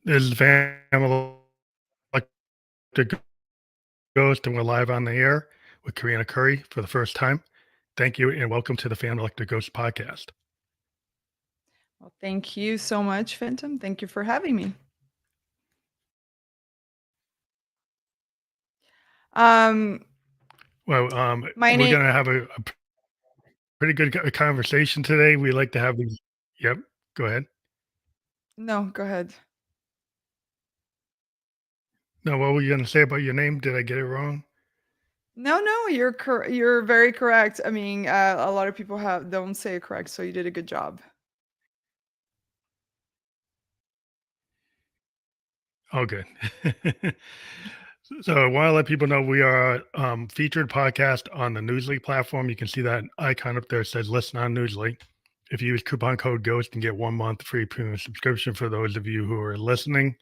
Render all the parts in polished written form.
This is Family Electric Ghost, and we're live on the air with Karina Cury for the first time. Thank you, and welcome to the Fan Electric Ghost podcast. Well, thank you so much, Phantom. Thank you for having me. Um, Well, my we're name. going to have a pretty good conversation today. We like to have these. Yep, go ahead. No, go ahead. No, what were you going to say about your name? Did I get it wrong? No, no, you're very correct. I mean, a lot of people have don't say it correct, so you did a good job. Oh, good. So I want to let people know we are featured podcast on the Newsly platform. You can see that icon up there that says listen on Newsly. If you use coupon code GHOST and get 1 month free premium subscription for those of you who are listening,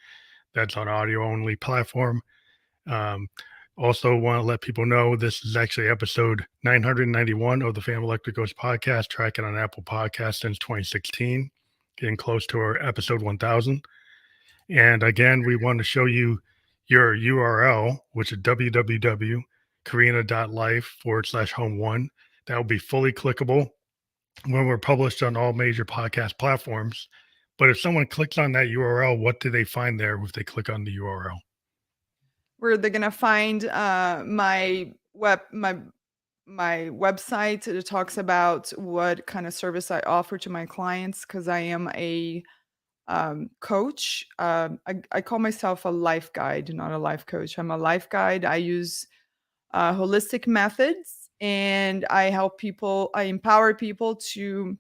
that's on audio only platform. Um, also want to let people know this is actually episode 991 of the Family Electric Ghost podcast, tracking on Apple Podcasts since 2016, getting close to our episode 1000. And again, we want to show you your URL, which is www.karina.life/home1. That will be fully clickable when we're published on all major podcast platforms. But if someone clicks on that URL, what do they find there if they click on the URL? Where they're gonna find my website that talks about what kind of service I offer to my clients because I am a coach. I call myself a life guide, not a life coach. I'm a life guide. I use holistic methods and I empower people to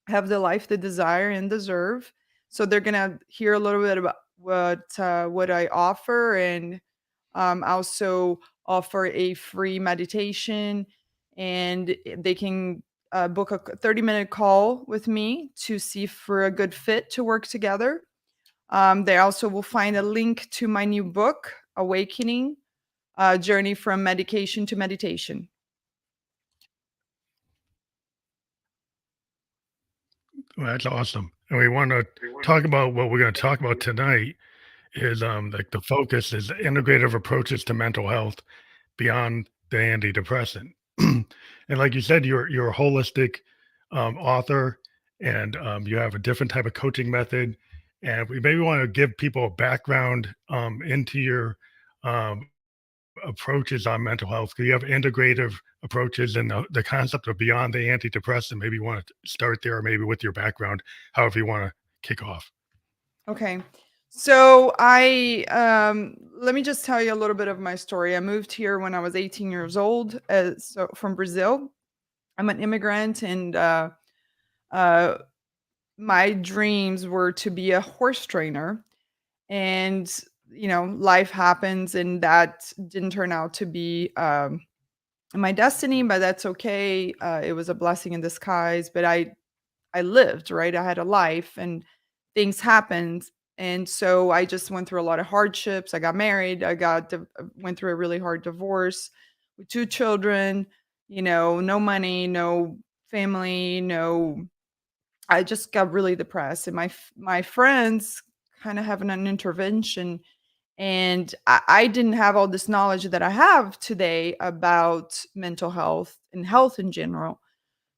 have the life they desire and deserve. So they're going to hear a little bit about what I offer and also offer a free meditation and they can book a 30-minute call with me to see if we're a good fit to work together. They also will find a link to my new book, Awakening, Journey from Medication to Meditation. Well, that's awesome. And we want to talk about what we're going to talk about tonight is like the focus is integrative approaches to mental health beyond the antidepressant. And like you said, you're a holistic author, and you have a different type of coaching method. And we maybe want to give people a background into your approaches on mental health. Because you have integrative approaches, and the concept of beyond the antidepressant. Maybe you want to start there, or maybe with your background, however you want to kick off. Okay. So I let me just tell you a little bit of my story. I moved here when I was 18 years old, so from Brazil. I'm an immigrant, and uh, my dreams were to be a horse trainer. And life happens, and that didn't turn out to be my destiny, but that's okay. It was a blessing in disguise. But I lived, right? I had a life and things happened. And so I just went through a lot of hardships. I got married. Went through a really hard divorce with two children, no money, no family, no. I just got really depressed. And my friends kind of having an intervention. And I didn't have all this knowledge that I have today about mental health and health in general.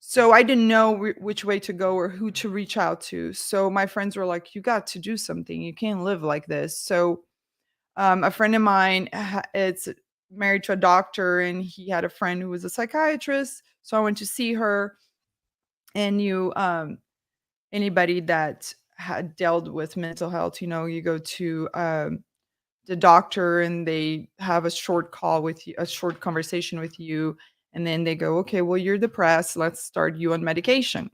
So I didn't know which way to go or who to reach out to. So my friends were like, "You got to do something. You can't live like this." So a friend of mine is married to a doctor, and he had a friend who was a psychiatrist. So I went to see her, and anybody that had dealt with mental health, you go to the doctor and they have a short call with you, a short conversation with you, and then they go, "Okay, well, you're depressed. Let's start you on medication."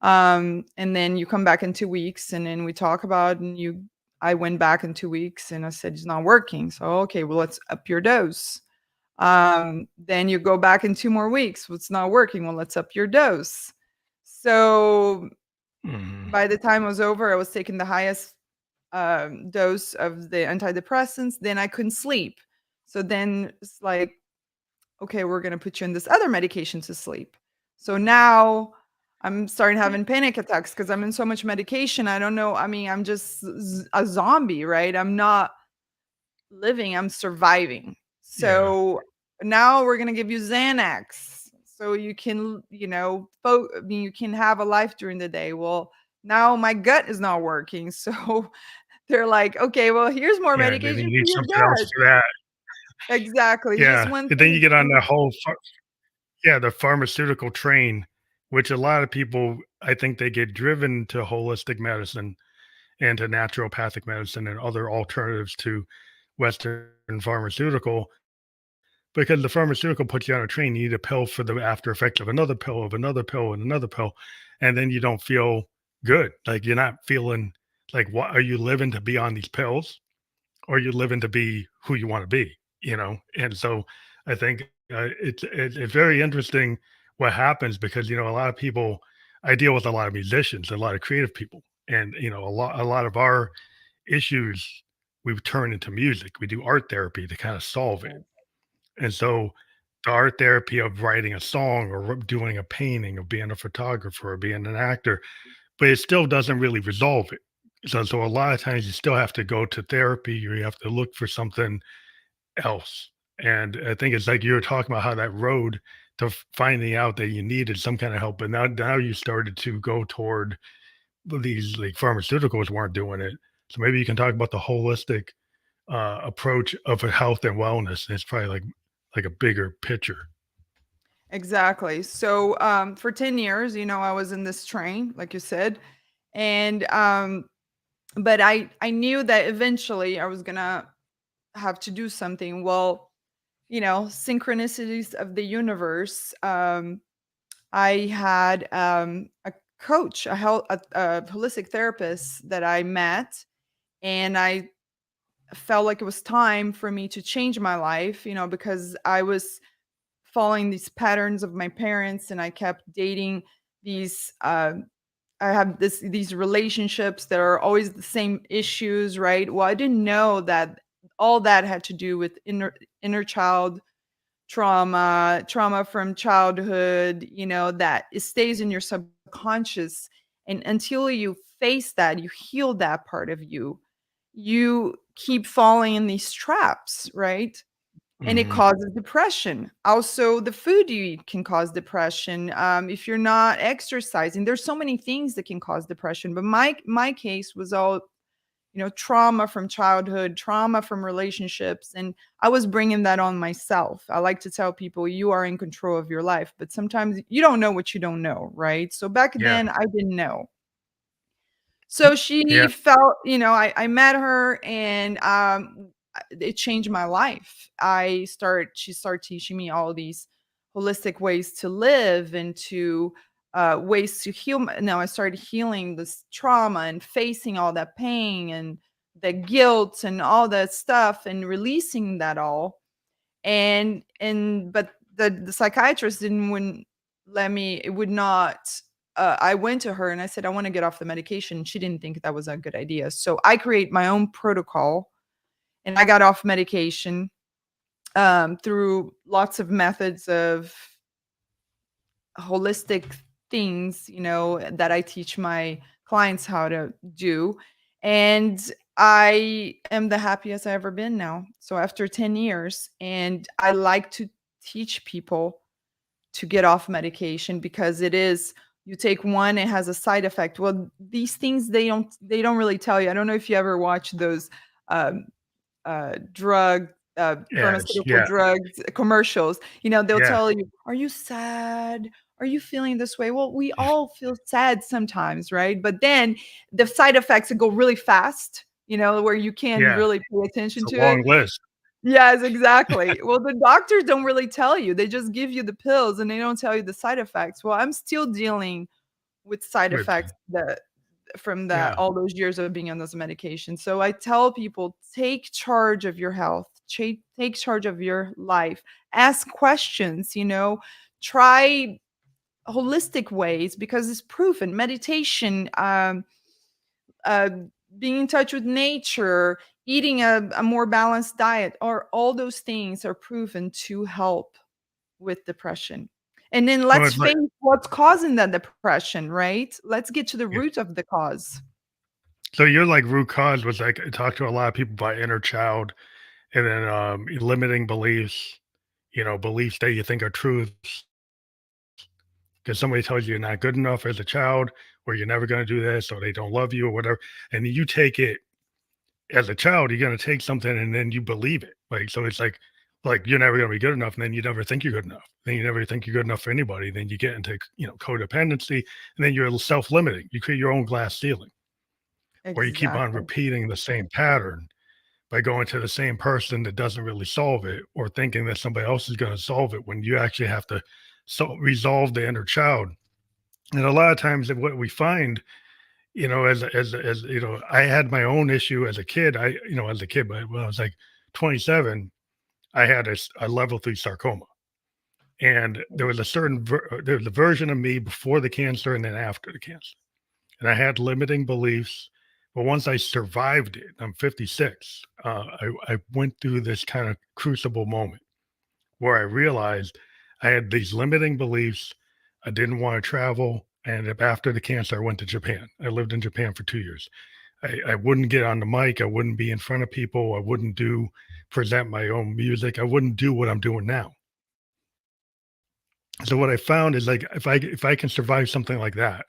And then you come back in 2 weeks, and then we talk about, and I went back in 2 weeks, and I said it's not working. So okay, well, let's up your dose. Then you go back in 2 more weeks. Well, it's not working. Well, let's up your dose. So Mhm. by the time it was over, I was taking the highest dose of the antidepressants. Then I couldn't sleep. So then it's like, okay, we're going to put you in this other medication to sleep. So now I'm starting having panic attacks because I'm in so much medication. I don't know. I mean, I'm just a zombie, right? I'm not living, I'm surviving. Yeah. So now we're gonna give you Xanax so you can, I mean, you can have a life during the day. Well, now my gut is not working. So they're like, okay, well, here's more Yeah, and then medication you for need your something else gut. for that. Exactly. Just Yeah, one and then you thing. get on the whole yeah, the pharmaceutical train, which a lot of people, I think they get driven to holistic medicine and to naturopathic medicine and other alternatives to Western pharmaceutical because the pharmaceutical puts you on a train. You need a pill for the after effects of another pill, of another pill, and another pill. And then you don't feel good. Like you're not feeling like, what are you living to be on these pills? Or you're living to be who you want to be, you know? And so I think it's very interesting what happens because, a lot of people, I deal with a lot of musicians, a lot of creative people, and, a lot of our issues we've turned into music. We do art therapy to kind of solve it. And so the art therapy of writing a song or doing a painting or being a photographer or being an actor, but it still doesn't really resolve it. So a lot of times you still have to go to therapy or you have to look for something else. And I think it's like you were talking about how that road to finding out that you needed some kind of help, but now you started to go toward these like pharmaceuticals weren't doing it. So maybe you can talk about the holistic approach of health and wellness. It's probably like a bigger picture. Exactly. So for 10 years, I was in this train, like you said. And but I knew that eventually I was gonna have to do something. Well, synchronicities of the universe. I had a coach, a holistic therapist that I met, and I felt like it was time for me to change my life, because I was following these patterns of my parents, and I kept dating these. I have these relationships that are always the same issues, right? Well, I didn't know that all that had to do with inner child trauma from childhood, that it stays in your subconscious. And until you face that, you heal that part of you, you keep falling in these traps, right? And it Hmm. causes depression. Also, the food you eat can cause depression. If you're not exercising, there's so many things that can cause depression. But my case was all, trauma from childhood, trauma from relationships, and I was bringing that on myself. I like to tell people you are in control of your life, but sometimes you don't know what you don't know, right? So back Yeah. then I didn't know. So she Yeah. felt, I met her, and it changed my life. She started teaching me all these holistic ways to live and to ways to heal. Now I started healing this trauma and facing all that pain and the guilt and all that stuff and releasing that all. But the psychiatrist didn't wouldn't let me. It would not. I went to her and I said I want to get off the medication. She didn't think that was a good idea, so I create my own protocol, and I got off medication through lots of methods of holistic things, that I teach my clients how to do. And I am the happiest I've ever been now. So after 10 years, and I like to teach people to get off medication because it is, you take one, it has a side effect. Well, these things they don't really tell you. I don't know if you ever watch those um, drug Ads. pharmaceutical Yeah. drugs commercials. They'll Yeah. tell you, "Are you sad? Are you feeling this way?" Well, we all feel sad sometimes, right? But then the side effects go really fast, where you can't Yeah. really pay It's attention a to it. long list. Yes, exactly. Well, the doctors don't really tell you. They just give you the pills and they don't tell you the side effects. Well, I'm still dealing with side With effects that from that yeah. all those years of being on this medication. So I tell people, take charge of your health, take charge of your life, ask questions, try holistic ways because it's proven. Meditation, uh, being in touch with nature, eating a more balanced diet, or all those things are proven to help with depression. And then Well, let's it's like face what's causing that depression, right? Let's get to the yeah. root of the cause. So your like root cause was like I talked to a lot of people about inner child and then limiting beliefs, beliefs that you think are truths because somebody tells you you're not good enough as a child or you're never going to do this or they don't love you or whatever. And you take it as a child, you're going to take something and then you believe it. Like, so it's like you're never going to be good enough. And then you never think you're good enough. Then you never think you're good enough for anybody. Then you get into, codependency and then you're self-limiting. You create your own glass ceiling where you keep on Exactly. repeating the same pattern by going to the same person that doesn't really solve it or thinking that somebody else is going to solve it when you actually have to resolve the inner child. And a lot of times what we find, as I had my own issue as a kid. But when I was like 27, I had a level 3 sarcoma. And there was a there was a version of me before the cancer and then after the cancer. And I had limiting beliefs. But once I survived it, I'm 56. I went through this kind of crucible moment where I realized I had these limiting beliefs. I didn't want to travel. And after the cancer, I went to Japan. I lived in Japan for 2 years. I wouldn't get on the mic. I wouldn't be in front of people. I wouldn't present my own music. I wouldn't do what I'm doing now. So what I found is like if I can survive something like that,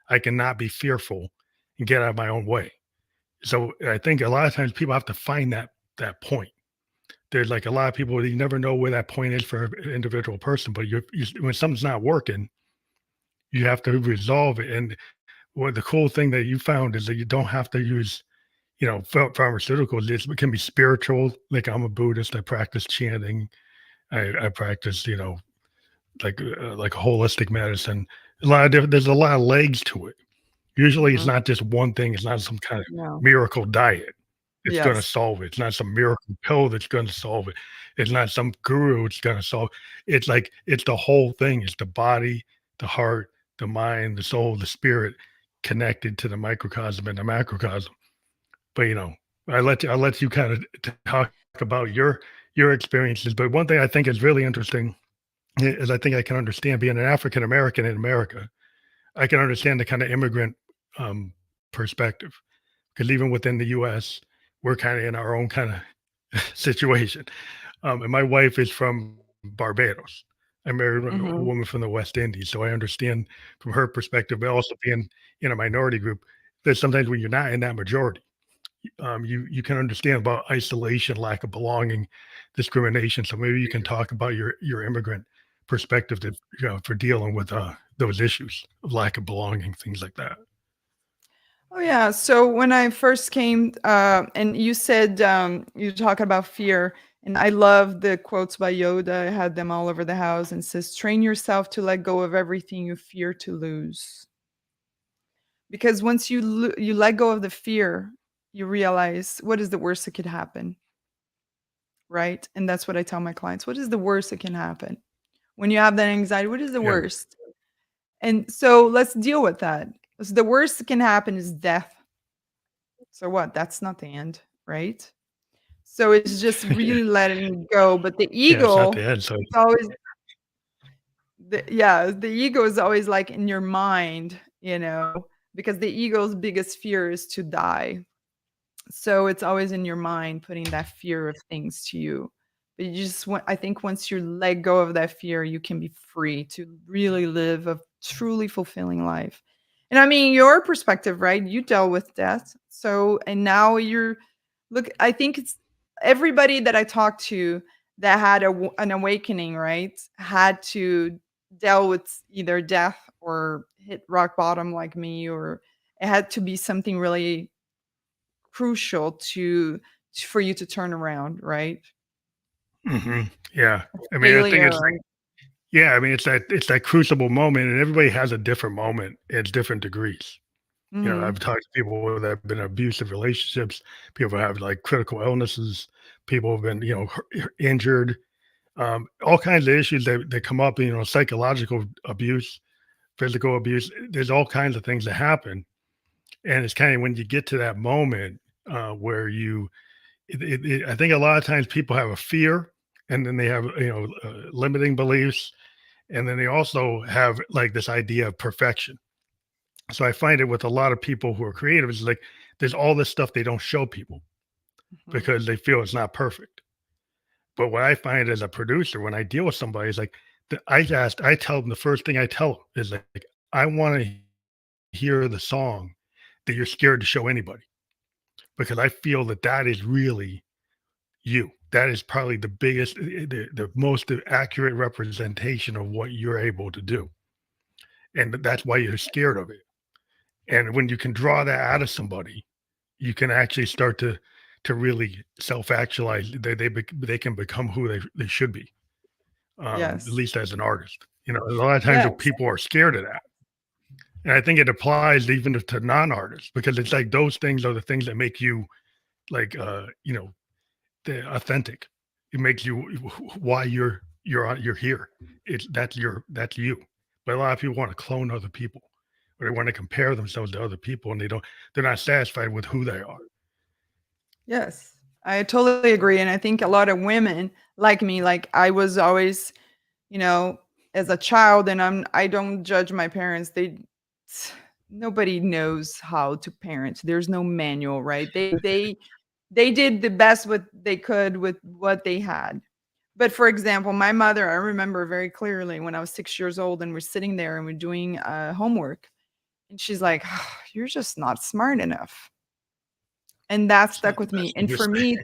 I cannot be fearful and get out of my own way. So I think a lot of times people have to find that point. There's like a lot of people you never know where that point is for an individual person, but when something's not working, you have to resolve it. And what the cool thing that you found is that you don't have to use pharmaceuticals. It can be spiritual. Like I'm a Buddhist. I practice chanting. I practice like holistic medicine. There's a lot of legs to it. Usually, it's Mhm. not just one thing. It's not some kind of No. miracle diet. It's going to Yes. solve it. It's not some miracle pill that's going to solve it. It's not some guru that's going to solve. It's like it's the whole thing. It's the body, the heart, the mind, the soul, the spirit connected to the microcosm and the macrocosm. But I let you kind of talk about your experiences. But one thing I think is really interesting is I think I can understand being an African American in America. I can understand the kind of immigrant um, perspective because even within the U.S., we're kind of in our own kind of situation. And my wife is from Barbados. I married a Mhm. woman from the West Indies, so I understand from her perspective. But also being in a minority group, that sometimes when you're not in that majority, you can understand about isolation, lack of belonging, discrimination. So maybe you can talk about your immigrant perspective that for dealing with those issues of lack of belonging, things like that. Oh, yeah. So when I first came, and you said, you talk about fear, and I love the quotes by Yoda. I had them all over the house and says, "Train yourself to let go of everything you fear to lose." Because once you let go of the fear, you realize what is the worst that could happen, right? And that's what I tell my clients. What is the worst that can happen? When you have that anxiety, what is the Yeah. worst? And so let's deal with that. So the worst that can happen is death. So what? That's not the end, right? So it's just Yeah. really letting go, but the Yeah, it's not ego, the end. So it's always the ego is always, like, in your mind, because the ego's biggest fear is to die. So it's always in your mind putting that fear of things to you. But you just want I think once you let go of that fear, you can be free to really live a truly fulfilling life. And I mean, your perspective, right? You dealt with death. So and now you're look, I think it's everybody that I talked to that had an awakening, right? Had to deal with either death or hit rock bottom like me, or it had to be something really crucial for you to turn around, right? yeah, I mean, I think Failure it's like yeah, I mean, it's that crucible moment, and everybody has a different moment at different degrees. mhm, I've talked to people that have been in abusive relationships, people have like critical illnesses, people have been injured, all kinds of issues that come up. Psychological abuse, physical abuse. There's all kinds of things that happen, and it's kind of when you get to that moment where I think a lot of times people have a fear, and then they have limiting beliefs, And then they also have like this idea of perfection. So I find it with a lot of people who are creative, it's like there's all this stuff they don't show people Mhm. because they feel it's not perfect. But what I find as a producer, when I deal with somebody, is like I tell them the first thing I tell them is like, I want to hear the song that you're scared to show anybody because I feel that that is really you. That is probably the biggest, the most accurate representation of what you're able to do. And that's why you're scared of it. And when you can draw that out of somebody, you can actually start to really self-actualize. They can become who they should be, at Yes. least as an artist. You know, a lot of times when Yes. people are scared of that, and I think it applies even to non-artists because it's like those things are the things that make you like, the authentic. It makes you why you're here. It's that's you. But a lot of people want to clone other people, or they want to compare themselves to other people, and they're not satisfied with who they are. Yes. I totally agree, and I think a lot of women like me, like, I was always, you know, as a child, and I don't judge my parents, nobody knows how to parent. There's no manual, right? They did the best what they could with what they had. But for example, my mother, I remember very clearly when I was 6 years old and we're sitting there and we're doing, homework, and she's like, "You're just not smart enough." And that It's not stuck the with me, best thing and to for say. me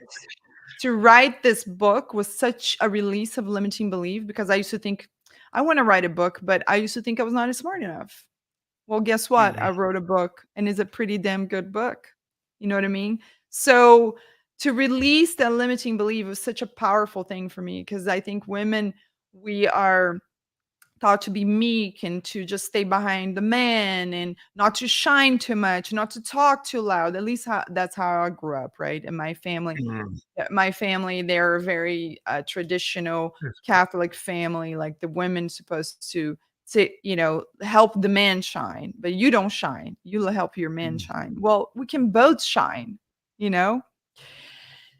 to write this book was such a release of limiting belief because I used to think, "I wanna write a book," but I used to think I was not smart enough. Well, guess what? Mhm. I wrote a book, and it's a pretty damn good book. You know what I mean? So, to release that limiting belief was such a powerful thing for me because I think women, we are taught to be meek and to just stay behind the man and not to shine too much, not to talk too loud. At least that's how I grew up, right? In Mm. my family, they're a very traditional Yes. Catholic family. Like the women's supposed to, help the man shine, but you don't shine. You help your man Mm. shine. Well, we can both shine, you know?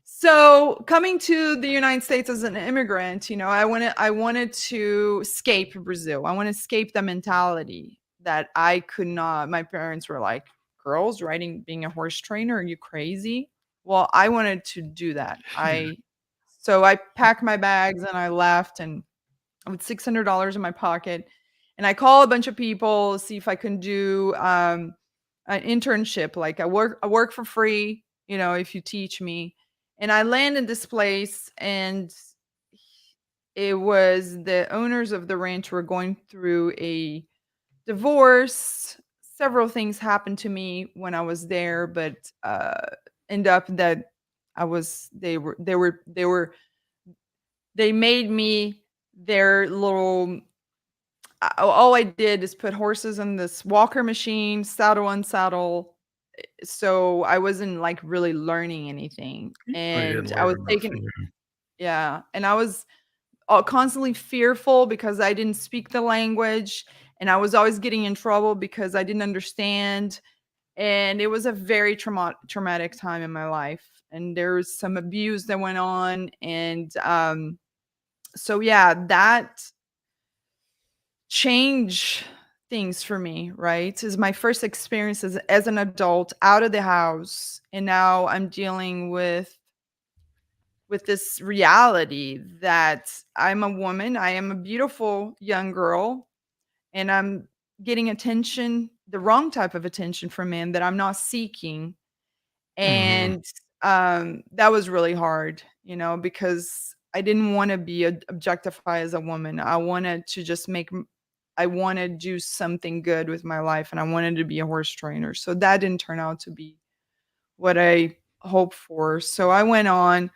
So, coming to the United States as an immigrant, I wanted to escape Brazil. I want to escape the mentality that I could not. My parents were like, "Girls riding being a horse trainer, are you crazy?" Well, I wanted to do that. Yeah. I packed my bags and I left and with $600 in my pocket, and I called a bunch of people, see if I can do, an internship, like I work for free, if you teach me. And I landed this place, and it was the owners of the ranch were going through a divorce. Several things happened to me when I was there, but, end up that I was they made me their little all I did is put horses in this walker machine, saddle, unsaddle, so I wasn't, like, really learning anything, Oh, you didn't and I learn was enough. taking Yeah. yeah, and I was, constantly fearful because I didn't speak the language, and I was always getting in trouble because I didn't understand, and it was a very traumatic time in my life, and there was some abuse that went on, and, so yeah, that change things for me, right? Is my first experience as an adult out of the house, and now I'm dealing with this reality that I'm a woman, I am a beautiful young girl, and I'm getting attention, the wrong type of attention from men that I'm not seeking, Mhm. and, that was really hard, because I didn't wanna be objectified as a woman. I wanted to just I wanna do something good with my life, and I wanted to be a horse trainer, so that didn't turn out to be what I hoped for, so I went on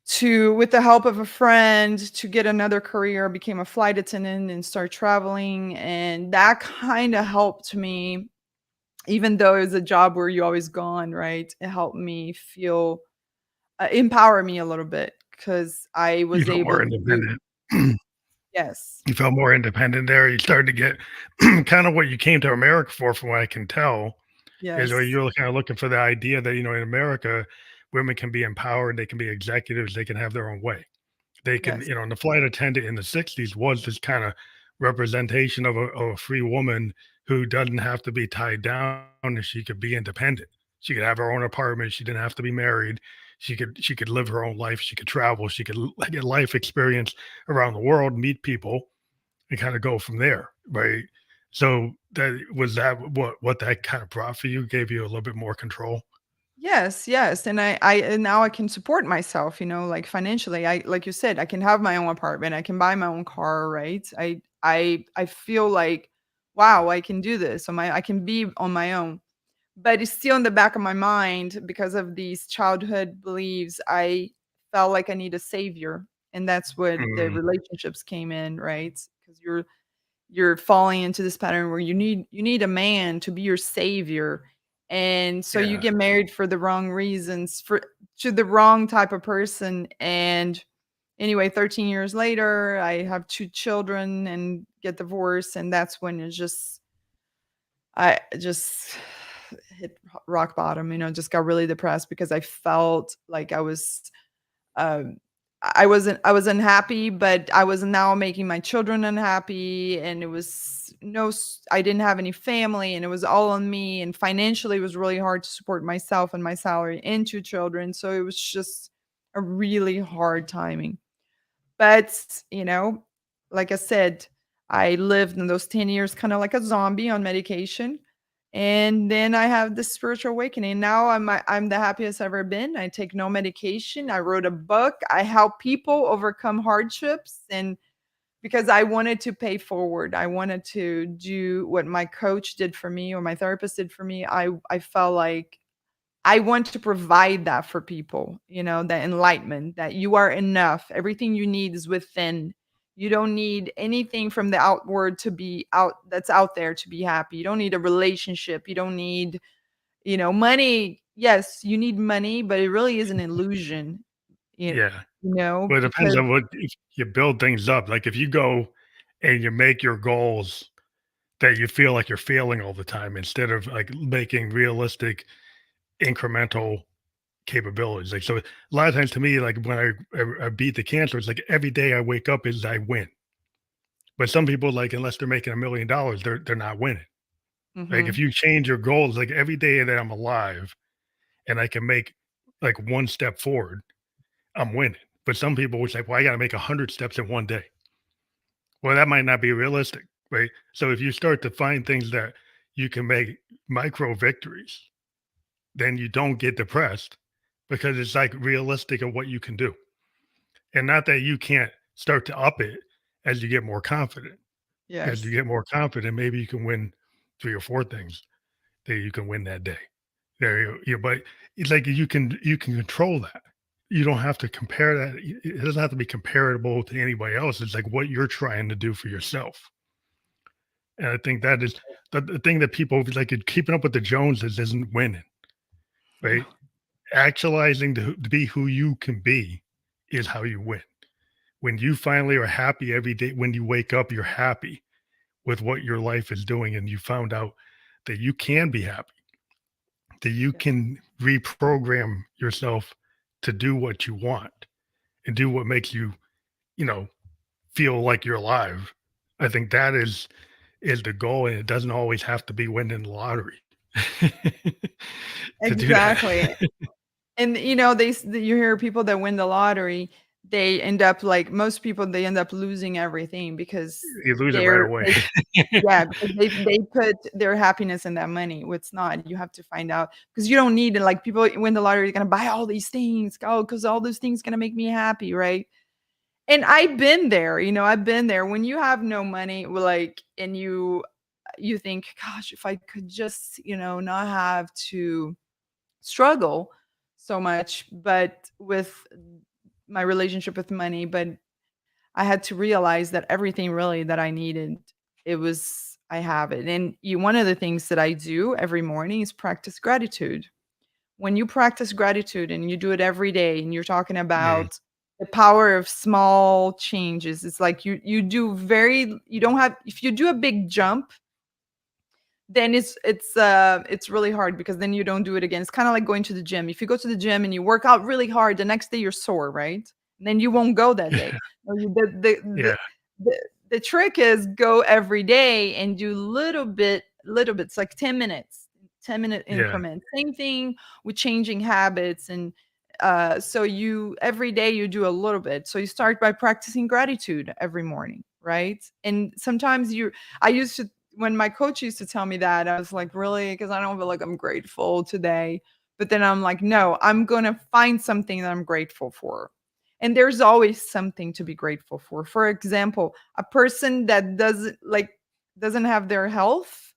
to with the help of a friend, to get another career, became a flight attendant and start traveling, and that kinda helped me, even though it was a job where you always gone, right? It helped me feel empower me a little bit because I You was felt able more to. independent. Yes. You felt more independent there. You started to get kind of what you came to America for, from what I can tell, is where Yes. you're kind of looking for the idea that, in America, women can be empowered, they can be executives, they can have their own way. They can, Yes. you know, and the flight attendant in the 60s was this kind of representation of a free woman who doesn't have to be tied down and she could be independent. She could have her own apartment. She didn't have to be married. She could live her own life. She could travel. She could get life experience around the world, meet people, and kind of go from there, right? So that what that kind of brought for you, gave you a little bit more control. Yes, yes, and and now I can support myself, like, financially. I like you said, I can have my own apartment, I can buy my own car, right? I feel like, "Wow, I can do this I can be on my own." But it's still in the back of my mind because of these childhood beliefs. I felt like I need a savior, and that's what the Mm, relationships came in, right? Because you're falling into this pattern where you need a man to be your savior, and so you yeah, get married for the wrong reasons, for to the wrong type of person, and anyway, 13 years later, I have 2 children and get divorced, and that's when I just hit rock bottom, just got really depressed because I felt like um, I was unhappy, but I was now making my children unhappy, and it was no s I didn't have any family, and it was all on me, and financially, it was really hard to support myself and my salary and 2 children, so it was just a really hard timing. But, like I said, I lived in those 10 years kinda like a zombie on medication, and then I have this spiritual awakening. Now I'm the happiest I've ever been. I take no medication. I wrote a book. I help people overcome hardships, and because I wanted to pay forward. I wanted to do what my coach did for me or my therapist did for me. I felt like I want to provide that for people, that enlightenment, that you are enough. Everything you need is within. You don't need anything from the outward to be out that's out there to be happy. You don't need a relationship. You don't need, money. Yes, you need money, but it really is an illusion, you, yeah. know, Well, it depends because on what if you build things up. Like if you go and you make your goals that you feel like you're failing all the time instead of like making realistic incremental capabilities. Like so a lot of times to me, like when I beat the cancer, it's like every day I wake up is I win. But some people like unless they're making $1 million, they're not winning. Like if mhm, you change your goals, like every day that I'm alive and I can make like one step forward, I'm winning. But some people would say, well, I got to make 100 steps in one day. Well, that might not be realistic, right? So if you start to find things that you can make micro victories, then you don't get depressed because it's like realistic of what you can do. And not that you can't start to up it as you get more confident. As you yes, get more confident, maybe you can win 3 or 4 things that you can win that day. There but it's like you can control that. You don't have to compare that. It doesn't have to be comparable to anybody else. It's like what you're trying to do for yourself. And I think that is the thing that people like keeping up with the Joneses isn't winning, right? no, Actualizing to be who you can be is how you win. When you finally are happy every day, when you wake up, you're happy with what your life is doing, and you found out that you can be happy, that you yes, can reprogram yourself to do what you want and do what makes you, you know, feel like you're alive. I think that is the goal, and it doesn't always have to be winning the lottery to do that. exactly. And, you hear people that win the lottery, they end up like most people, they end up losing everything because You lose it right they're away. they yeah, because they put their happiness in that money. It's not. You have to find out because you don't need it. Like people win the lottery, they're gonna buy all these things. Oh, because all those things gonna make me happy, right? And I've been there, I've been there. When you have no money, like, and you think, gosh, if I could just, not have to struggle so much, but with my relationship with money, but I had to realize that everything really that I needed, I have it. And one of the things that I do every morning is practice gratitude. When you practice gratitude and you do it every day and you're talking Mm, about the power of small changes, it's like you don't have if you do a big jump, then it's really hard because then you don't do it again. It's kinda like going to the gym. If you go to the gym and you work out really hard, the next day you're sore, right? then you won't go that day. No, Yeah. the trick is go every day and do little bits, like 10 minutes, 10-minute Yeah. increments. Same thing with changing habits. And so you every day you do a little bit. So you start by practicing gratitude every morning, right? And sometimes I used to, when my coach used to tell me that, I was like, really? Because I don't feel like I'm grateful today. But then I'm like, no, I'm going to find something that I'm grateful for. And there's always something to be grateful for. For example, a person that doesn't have their health,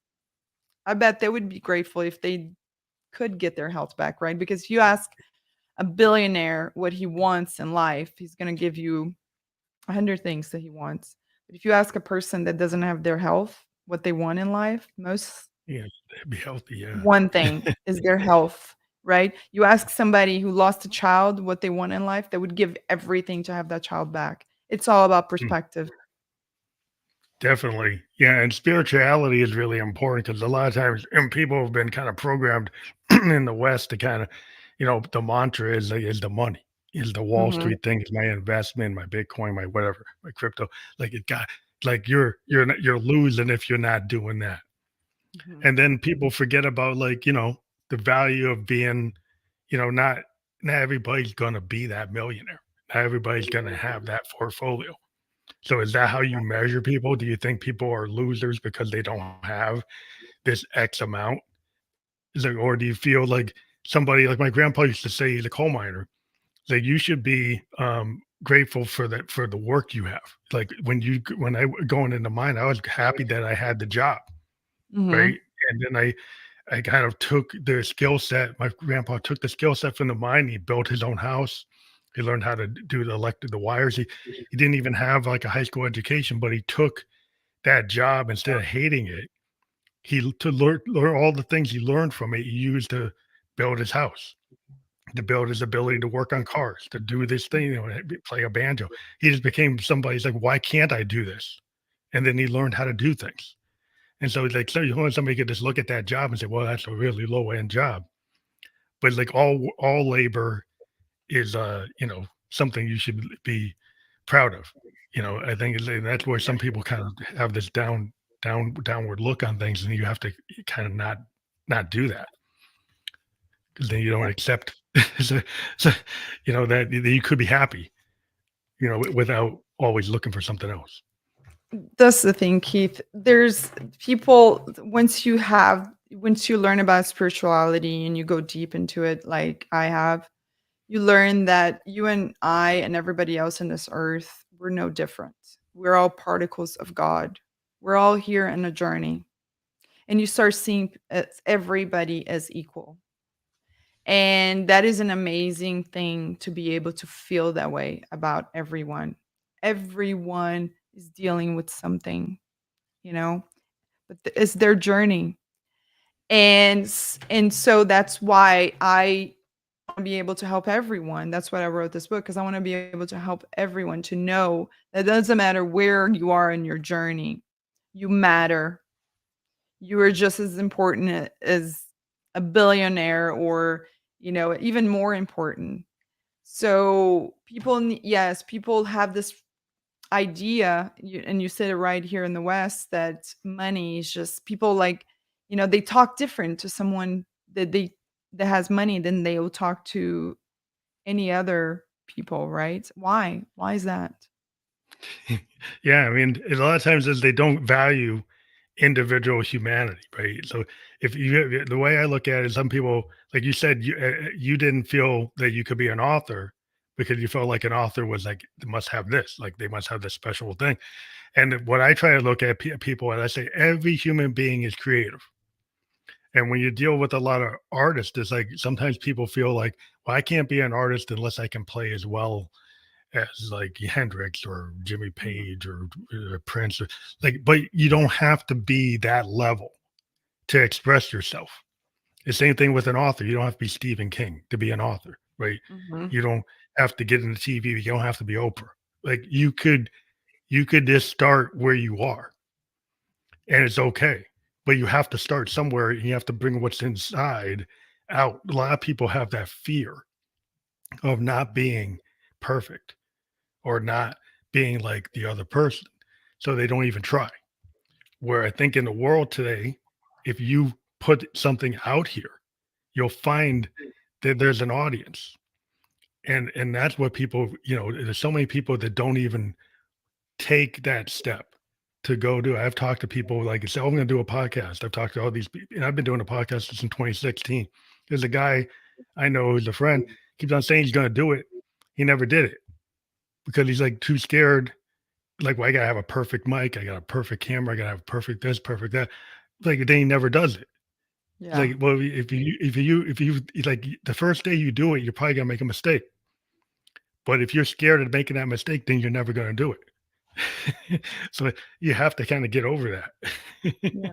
I bet they would be grateful if they could get their health back, right? Because you ask a billionaire what he wants in life, he's going to give you 100 things that he wants. But if you ask a person that doesn't have their health what they want in life, most Yeah. Be healthy. Yeah. one thing is their health, right? You ask somebody who lost a child what they want in life, they would give everything to have that child back. It's all about perspective. Definitely. Yeah, and spirituality is really important because a lot of times and people have been kind of programmed in the West to kind of, the mantra is the money, is the Wall Mhm, Street thing, is my investment, my Bitcoin, my whatever, my crypto. Like it got like you're losing if you're not doing that. mhm. And then people forget about like, the value of being, not everybody's gonna be that millionaire. Not everybody's gonna have that portfolio. So is that how you measure people? Do you think people are losers because they don't have this X amount? Is it, or do you feel like somebody like my grandpa used to say, he's a coal miner, that you should be grateful for the work you have. Like when going into mine, I was happy that I had the job, Mhm, right? And then I kind of took the skill set. My grandpa took the skill set from the mine. He built his own house. He learned how to do the wires. He didn't even have like a high school education, but he took that job instead of hating it. He to learn all the things he learned from it. He used to build his house, to build his ability to work on cars, to do this thing, play a banjo. He just became somebody's like, why can't I do this? And then he learned how to do things. And so like so you want somebody could just look at that job and say, well, that's a really low end job. But like all labor is something you should be proud of. I think that's where some people kind of have this downward look on things, and you have to kind of not do that because then you don't accept so, so that you could be happy, without always looking for something else. That's the thing, Keith. There's people once you learn about spirituality and you go deep into it like I have, you learn that you and I and everybody else on this earth, we're no different. We're all particles of God. We're all here in a journey. And you start seeing everybody as equal. And that is an amazing thing to be able to feel that way about everyone. Everyone is dealing with something, you know, but it's their journey. And so that's why I want to be able to help everyone. That's why I wrote this book, because I want to be able to help everyone to know that it doesn't matter where you are in your journey, you matter. You are just as important as a billionaire, or even more important. So yes, people have this idea, and you said it right here in the West, that money is just people like, they talk different to someone that has money than they will talk to any other people, right? Why is that? Yeah, I mean, a lot of times is they don't value individual humanity, right? So if you the way I look at it, some people, like you said, you didn't feel that you could be an author because you felt like an author was like they must have this, like they must have this special thing. And what I try to look at people, and I say every human being is creative. And when you deal with a lot of artists, it's like sometimes people feel like, well, I can't be an artist unless I can play as well as like Hendrix or Jimmy Mhm, Page or Prince, or, like, but you don't have to be that level to express yourself. The same thing with an author. You don't have to be Stephen King to be an author, right? mhm. You don't have to get into TV. You don't have to be Oprah. Like you could just start where you are, and it's okay. But you have to start somewhere, and you have to bring what's inside out. A lot of people have that fear of not being perfect. or not being like the other person. So they don't even try. Where I think in the world today, if you put something out here, you'll find that there's an audience. And that's what people, there's so many people that don't even take that step to go do. I've talked to people like I said, "Oh, I'm going to do a podcast." I've talked to all these people, and I've been doing a podcast since 2016. There's a guy I know who's a friend, keeps on saying he's going to do it. He never did it because he's like too scared. Like, well, I got to have a perfect mic. I got a perfect camera. I got to have perfect this, perfect that. Like, then he never does it. It's Yeah. like, well, if you like the first day you do it, you're probably going to make a mistake. But if you're scared of making that mistake, then you're never going to do it. So you have to kind of get over that. Yeah.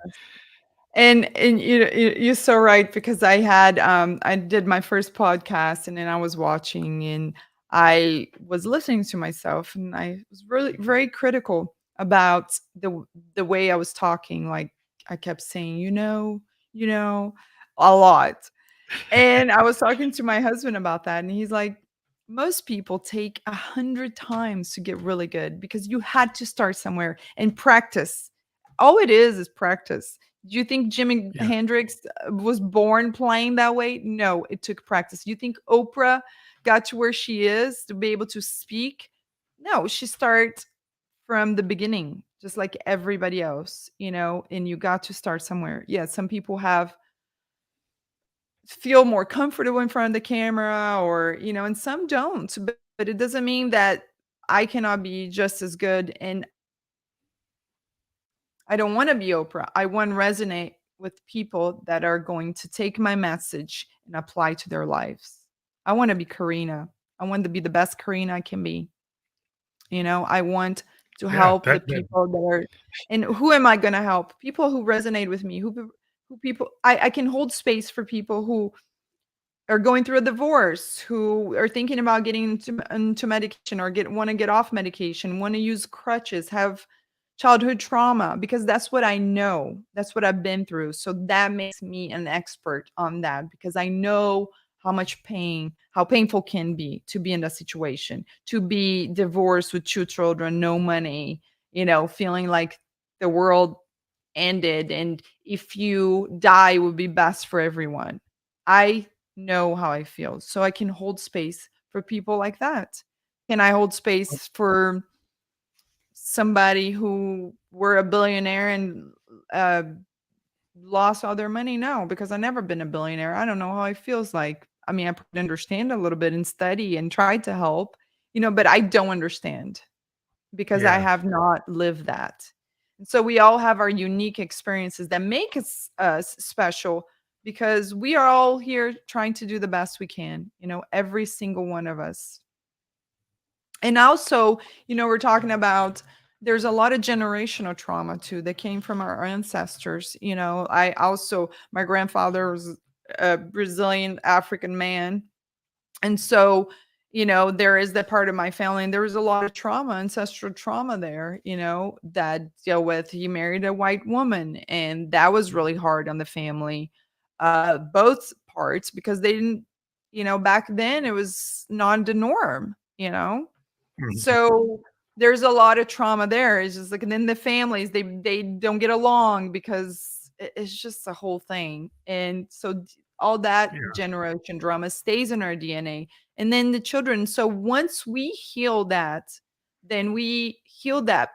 And you're so right because I did my first podcast and then I was watching and I was listening to myself and I was really very critical about the way I was talking. Like I kept saying, you know, a lot. And I was talking to my husband about that, and he's like, most people take 100 times to get really good because you had to start somewhere and practice. All it is practice. Do you think Jimi Yeah. Hendrix was born playing that way? No, it took practice. You think Oprah got to where she is to be able to speak? No, she started from the beginning, just like everybody else, and you got to start somewhere. Yeah, some people have feel more comfortable in front of the camera or and some don't, but it doesn't mean that I cannot be just as good, and I don't want to be Oprah. I want to resonate with people that are going to take my message and apply to their lives. I want to be Karina. I want to be the best Karina I can be. I want to Yeah. help the people that are, and who am I going to help? People who resonate with me, who people I can hold space for people who are going through a divorce, who are thinking about getting into medication or want to get off medication, want to use crutches, have childhood trauma, because that's what I know. That's what I've been through. So that makes me an expert on that because I know how painful can be to be in that situation, to be divorced with 2 children, no money, feeling like the world ended and if you die it would be best for everyone. I know how I feel. So I can hold space for people like that. Can I hold space for somebody who were a billionaire and uh, lost all their money? No, because I've never been a billionaire. I don't know how it feels like. I mean, I probably understand a little bit and study and try to help, but I don't understand because I Yeah. have not lived that. And so we all have our unique experiences that make us special because we are all here trying to do the best we can, every single one of us. And also, we're talking about there's a lot of generational trauma too that came from our ancestors. I also, my grandfather was a Brazilian African man, and so, there is that part of my family, and there was a lot of trauma, ancestral trauma there, that deal with. He married a white woman, and that was really hard on the family, both parts, because they didn't, back then it was not the norm, Mhm. so there's a lot of trauma there. It's just like, and then the families, they don't get along because it's just a whole thing. And so all that Yeah. generation drama stays in our DNA. And then the children. So once we heal that, then we heal that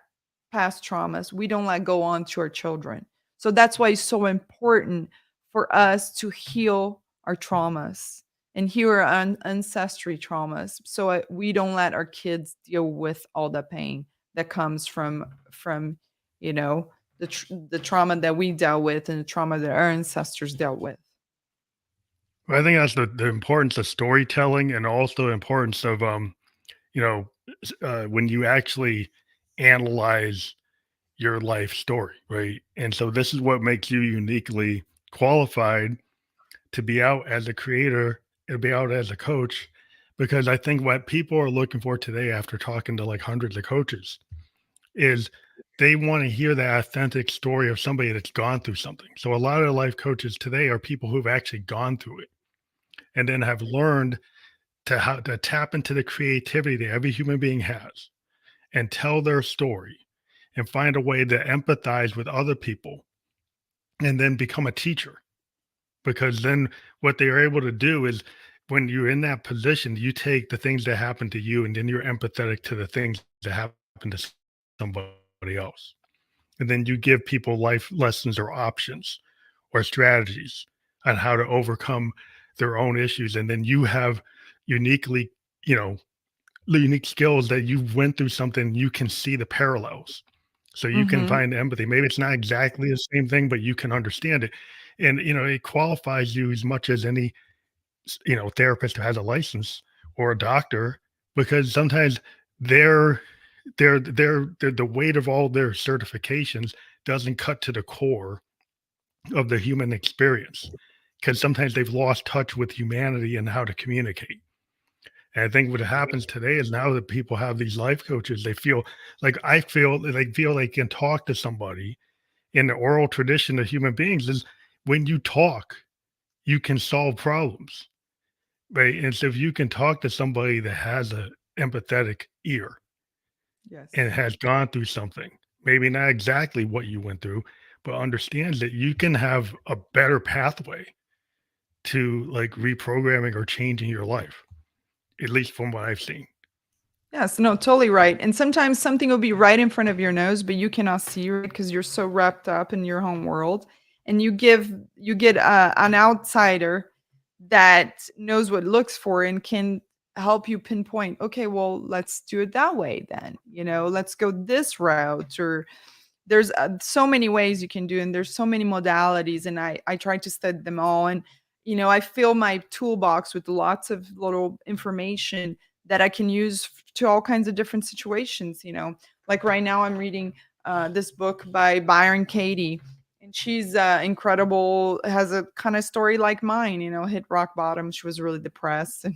past traumas. We don't let go on to our children. So that's why it's so important for us to heal our traumas and heal our ancestry traumas, so we don't let our kids deal with all the pain that comes from the trauma that we dealt with and the trauma that our ancestors dealt with. Well, I think that's the importance of storytelling and also the importance of, you know, when you actually analyze your life story, right? And so this is what makes you uniquely qualified to be out as a creator and be out as a coach. Because I think what people are looking for today after talking to like hundreds of coaches is they want to hear the authentic story of somebody that's gone through something. So a lot of life coaches today are people who've actually gone through it and then have learned to tap into the creativity that every human being has and tell their story and find a way to empathize with other people and then become a teacher. Because then what they are able to do is when you're in that position, you take the things that happen to you and then you're empathetic to the things that happen to somebody else. And then you give people life lessons or options or strategies on how to overcome their own issues. And then you have uniquely, you know, unique skills that you went through something, you can see the parallels. So you can Mhm. find empathy. Maybe it's not exactly the same thing, but you can understand it. And it qualifies you as much as any therapist who has a license or a doctor, because sometimes their the weight of all their certifications doesn't cut to the core of the human experience, because sometimes they've lost touch with humanity and how to communicate. And I think what happens today is now that people have these life coaches, they feel like I feel they feel they can talk to somebody in the oral tradition of human beings is when you talk, you can solve problems, right? And so if you can talk to somebody that has a empathetic ear and Yes. has gone through something, maybe not exactly what you went through, but understands that you can have a better pathway to like reprogramming or changing your life, at least from what I've seen. Yes, no, totally right. And sometimes something will be right in front of your nose, but you cannot see it because you're so wrapped up in your home world. And you get an outsider that knows what looks for and can help you pinpoint. Okay, well, let's do it that way then. Let's go this route, or there's so many ways you can do, and there's so many modalities, and I try to study them all. And I fill my toolbox with lots of little information that I can use to all kinds of different situations. Like right now I'm reading this book by Byron Katie, and she's incredible, has a kind of story like mine. Hit rock bottom, she was really depressed. And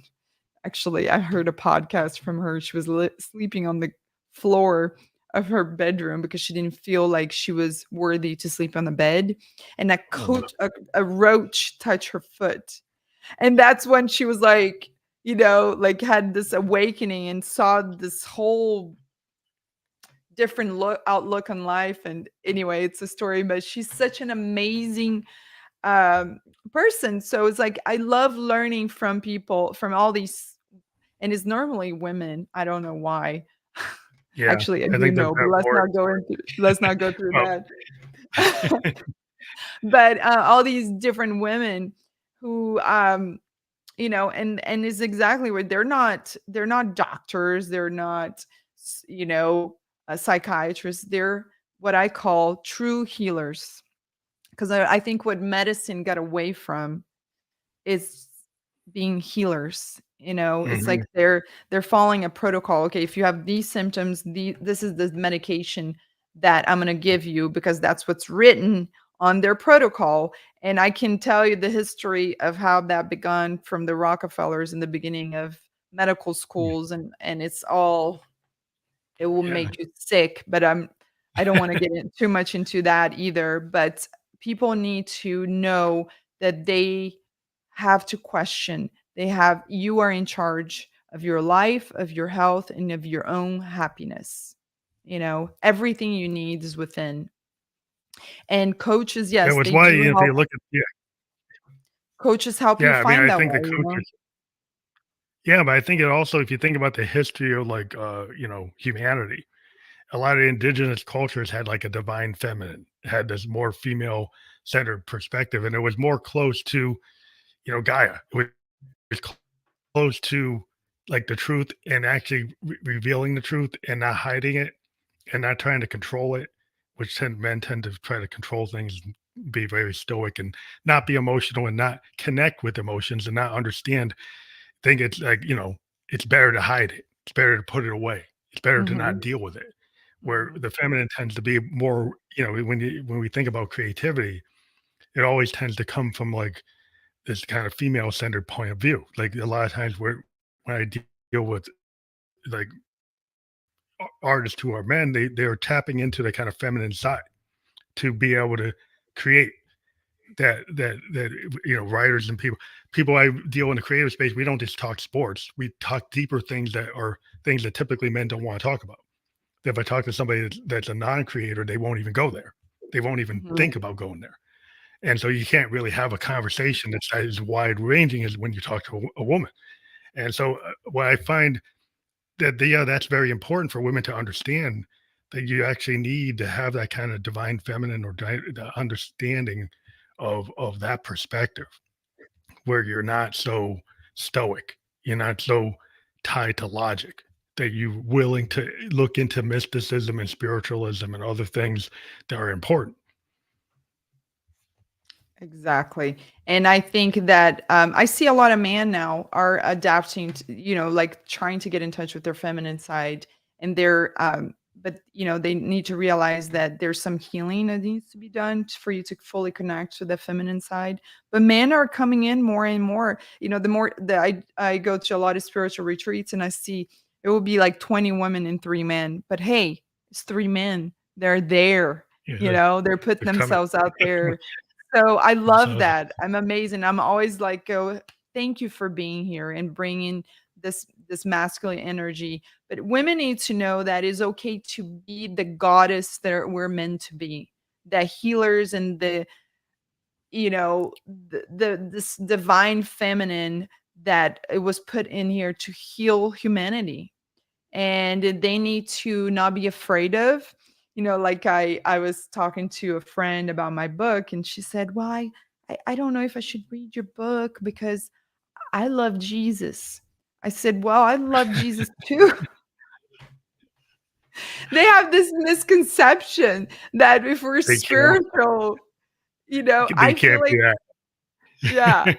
actually, I heard a podcast from her. She was sleeping on the floor of her bedroom because she didn't feel like she was worthy to sleep on the bed, and Oh, no. a roach touched her foot, and that's when she was like, like had this awakening and saw this whole different outlook on life. And anyway, it's a story, but she's such an amazing um, person. So it's like I love learning from people, from all these, and it's normally women. I don't know why. Yeah, Actually, I I do think they're know, but better warriors. let's not go through Well, that. But all these different women who and is exactly what they're not doctors, they're not psychiatrists, they're what I call true healers. Because I think what medicine got away from is being healers. It's like mhm, they're following a protocol. Okay, if you have these symptoms, this is the medication that I'm going to give you because that's what's written on their protocol. And I can tell you the history of how that begun from the Rockefellers in the beginning of medical yeah, schools, and it's all, it will yeah. make you sick. But I don't want to get too much into that either. But people need to know that they have to question. You are in charge of your life, of your health, and of your own happiness. Everything you need is within. And coaches, That yes, was they why, do if help. you look at Coaches help you yeah, I mean, find I that think the way. coaches yeah, but I think it also, if you think about the history of, like, humanity, a lot of indigenous cultures had, like, a divine feminine, had this more female-centered perspective, and it was more close to, Gaia. It was close to, like, the truth and actually revealing the truth and not hiding it and not trying to control it, which men tend to try to control things, and be very stoic and not be emotional and not connect with emotions and not understand. Think it's like, it's better to hide it. It's better to put it away. It's better to not Mhm, deal with it. Where mhm. the feminine tends to be more, when we think about creativity, it always tends to come from like this kind of female centered point of view. Like a lot of times when I deal with like artists who are men, they're tapping into the kind of feminine side to be able to create. that writers and people I deal in the creative space, we don't just talk sports. We talk deeper things that are things that typically men don't want to talk about. If I talk to somebody that's a non-creator, they won't even go there. They won't even Mhm. think about going there. And so you can't really have a conversation that's as wide ranging as when you talk to a woman. And so what I find yeah, that's very important for women to understand that you actually need to have that kind of divine feminine or the understanding of that perspective where you're not so stoic, you're not so tied to logic, that you're willing to look into mysticism and spiritualism and other things that are important. Exactly. And I think that I see a lot of men now are adapting to, like trying to get in touch with their feminine side. And but they need to realize that there's some healing that needs to be done for you to fully connect to the feminine side. But men are coming in more and more. The more that I go to a lot of spiritual retreats and I see it will be like 20 women and 3 men. But hey, it's 3 men. They're there. Yeah, They're putting they're coming. themselves out there, so I love Themselves. that. I'm amazing. I'm always like, "Go, thank you for being here and bringing this masculine energy." But women need to know that it's okay to be the goddess that we're meant to be, the healers and this divine feminine that it was put in here to heal humanity, and they need to not be afraid of. Like I was talking to a friend about my book, and she said, "Well, I don't know if I should read your book because I love Jesus." I said, "Well, I love Jesus too." They have this misconception that if we're They can't. spiritual, They I feel can't like, be yeah, that.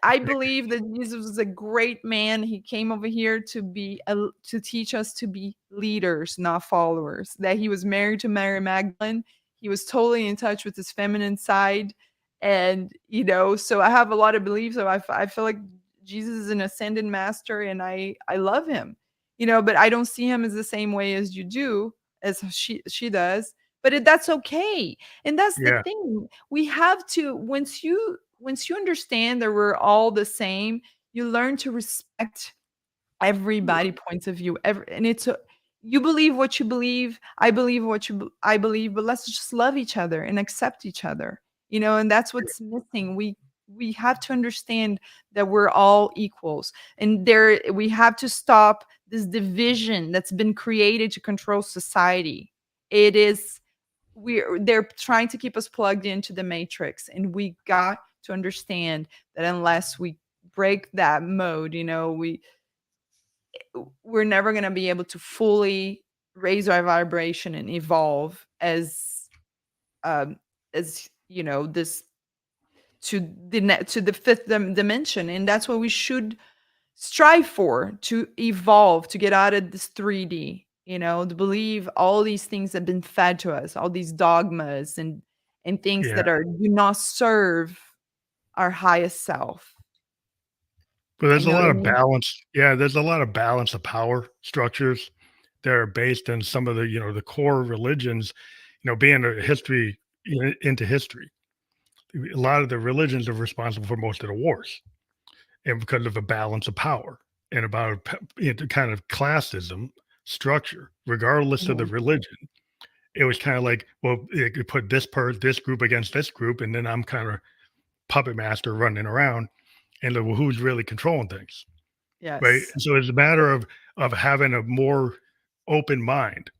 I believe that Jesus was a great man. He came over here to teach us to be leaders, not followers. That he was married to Mary Magdalene. He was totally in touch with his feminine side, and so I have a lot of beliefs. So I feel like Jesus is an ascended master, and I love him. But I don't see him as the same way as you do, as she does. But that's okay, and that's the Yeah, thing. We have to once you understand that we're all the same, you learn to respect everybody points of view. And you believe what you believe, I believe I believe, but let's just love each other and accept each other. And that's what's missing. We have to understand that we're all equals, and we have to stop this division that's been created to control society. It is they're trying to keep us plugged into the matrix, and we got to understand that unless we break that mode, we're never going to be able to fully raise our vibration and evolve um as this to the fifth dimension. And that's what we should strive for, to evolve, to get out of this 3D, to believe all these things have been fed to us, all these dogmas and things yeah. that do not serve our highest self. But You there's a know what lot I of mean? balance. Yeah, there's a lot of balance of power structures that are based in some of the core religions, being a history into history. A lot of the religions are responsible for most of the wars, and because of a balance of power and about kind of classism structure, regardless of the Mhm. religion. It was kind of like, well, it could put this group against this group, and then I'm kind of puppet master running around, and well, who's really controlling things, right? Yes. And so it's a matter of having a more open mind.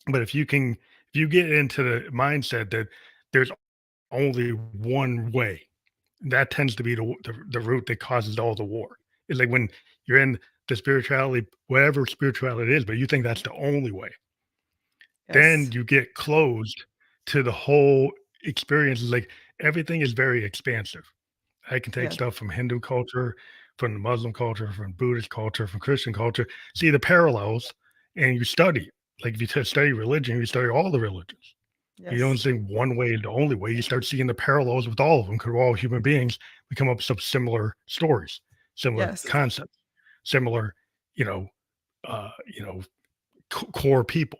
But if you get into the mindset that there's only one way, that tends to be the root that causes all the war. It's like when you're in the spirituality, whatever spirituality it is, but you think that's the only way, then Yes. you get closed to the whole experience. It's like everything is very expansive. I can take Yes. stuff from Hindu culture, from the Muslim culture, from Buddhist culture, from Christian culture, see the parallels, and you study it. Like if you study religion, you study all the religions. You don't Yes. say one way is the only way. You start seeing the parallels with all of them because we're all human beings. We come up with some similar stories, similar Yes. concepts, similar, you know, uh, you know, core people.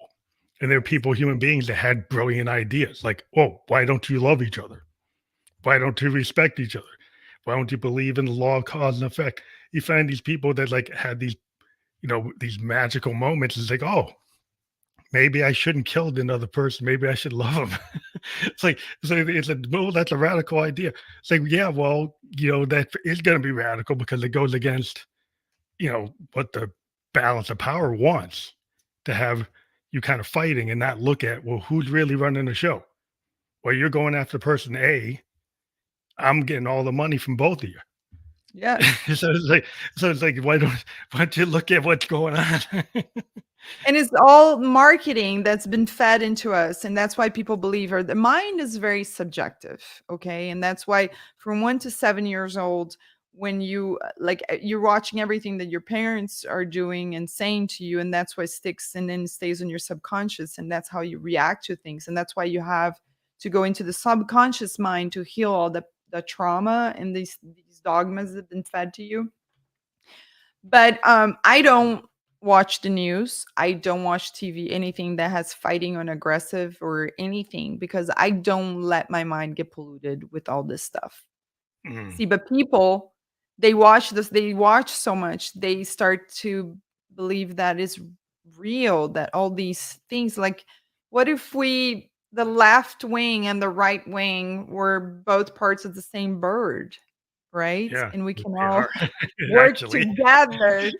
And they're Yes. people, human beings that had brilliant ideas. Like, whoa, why don't you love each other? Why don't you respect each other? Why don't you believe in the law of cause and effect? You find these people that like had these, these magical moments. It's like, oh, maybe I shouldn't kill another person. Maybe I should love them. It's like, well, that's a radical idea. It's like, yeah, well, that is going to be radical because it goes against, what the balance of power wants to have you kind of fighting and not look at, well, who's really running the show? Well, you're going after person A. I'm getting all the money from both of you. Yes. So it's like, why don't you look at what's going on? And it's all marketing that's been fed into us, and that's why people believe her. The mind is very subjective, okay? And that's why from 1 to 7 years old, when you're watching everything that your parents are doing and saying to you, and that's what sticks and then stays on your subconscious, and that's how you react to things. And that's why you have to go into the subconscious mind to heal all the trauma and these dogmas that have been fed to you. But, I don't watch the news. I don't watch TV, anything that has fighting or aggressive or anything, because I don't let my mind get polluted with all this stuff. Mm, See, but people, they watch so much, they start to believe that it's real, that all these things like, what if the left wing and the right wing were both parts of the same bird, right? yeah, And we can they all are work actually. together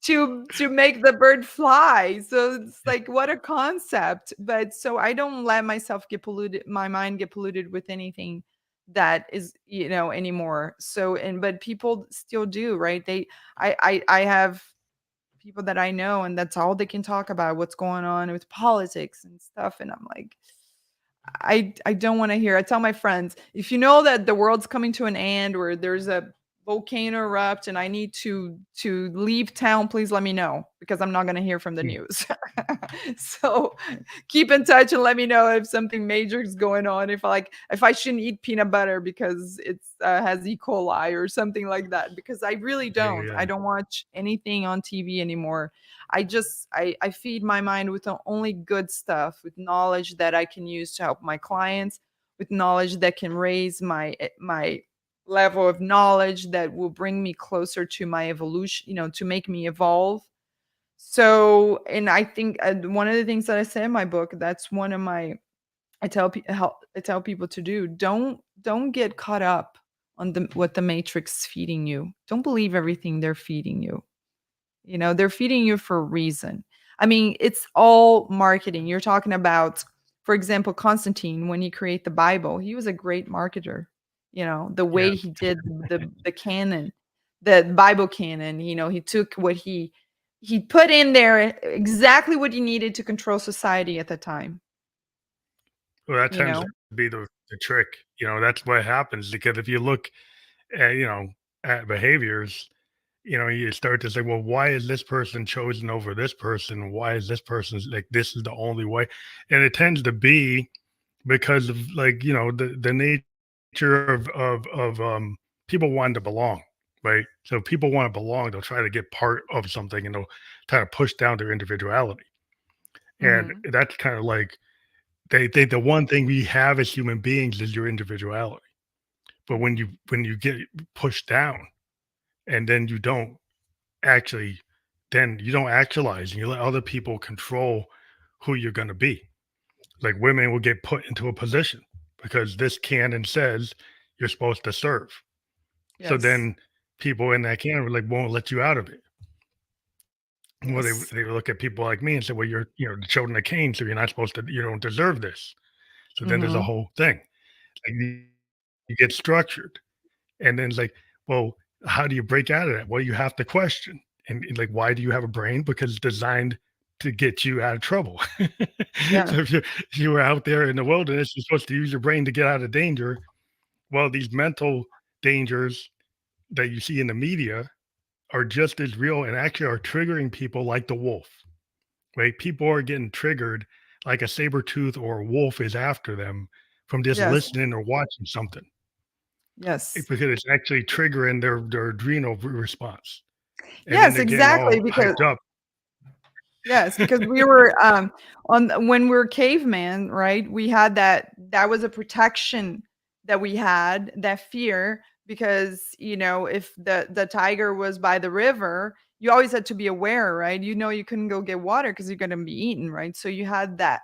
to make the bird fly. So it's like, what a concept. But so I don't let myself get polluted, my mind get polluted with anything that is, anymore. So and but people still do, right? I have people that I know, and that's all they can talk about, what's going on with politics and stuff. And I'm like, I don't wanna hear. I tell my friends, "If you know that the world's coming to an end or there's a volcano erupt and I need to leave town, please let me know, because I'm not gonna hear from the Mm, news." So, keep in touch and let me know if something major is going on, if I shouldn't eat peanut butter because it's, has E. coli or something like that, because I really don't. yeah. I don't watch anything on TV anymore. I feed my mind with the only good stuff, with knowledge that I can use to help my clients, with knowledge that can raise my level of knowledge that will bring me closer to my evolution, to make me evolve. So, and I think one of the things that I say in my book, that's one of my I tell people to do. Don't get caught up on what the matrix is feeding you. Don't believe everything they're feeding you. They're feeding you for a reason. I mean, it's all marketing. You're talking about, for example, Constantine, when he created the Bible, he was a great marketer. The Yeah. way he did the canon, the Bible canon, he took what he put in there exactly what he needed to control society at the time, Well, that you tends know? to be the trick. That's what happens because if you look at, at behaviors, you start to say, well, why is this person chosen over this person? Why is this person like this is the only way? And it tends to be because of like, the nature of people wanting to belong, right? So if people want to belong, they'll try to get part of something and they'll try to push down their individuality. And Mhm. that's kind of like they think the one thing we have as human beings is your individuality. But when you get pushed down and then you don't actually then you don't actualize and you let other people control who you're going to be. Like women will get put into a position because this canon says you're supposed to serve. So Yes. then people in that canon like won't let you out of it. Well, Yes. they look at people like me and say, well, you're the children of Cain, so you're not supposed to, you don't deserve this. So then there's a Mhm. whole thing. Like you get structured. And then it's like, well, how do you break out of that? Well, you have to question. And like, why do you have a brain? Because it's designed to get you out of trouble. Yeah. So if you were out there in the wilderness, you're supposed to use your brain to get out of danger. Well, these mental dangers that you see in the media are just as real and actually are triggering people like the wolf, right? People are getting triggered like a saber tooth or a wolf is after them from just Yes. listening or watching something. Yes. Because it's actually triggering their adrenal response, and then Yes, they're getting exactly, all because hyped up. yes, because we were, on when we were caveman, right? We had that was a protection that we had, that fear, because, if the tiger was by the river, you always had to be aware, right? You couldn't go get water because you're gonna be eaten, right? So you had that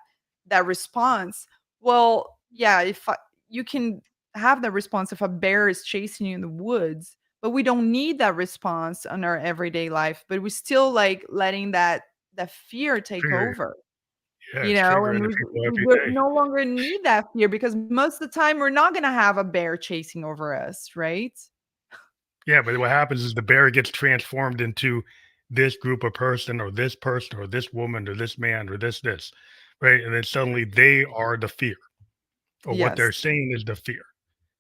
response. Well, yeah, if you can have that response if a bear is chasing you in the woods, but we don't need that response on our everyday life, but we still like letting that fear take Trigger. over. Yeah, it's triggering And the we people we every would day. no longer need that fear because most of the time we're not gonna have a bear chasing over us, right? Yeah, but what happens is the bear gets transformed into this group of person or this woman or this man or this, right? And then suddenly they are the fear, or what Yes, they're saying is the fear.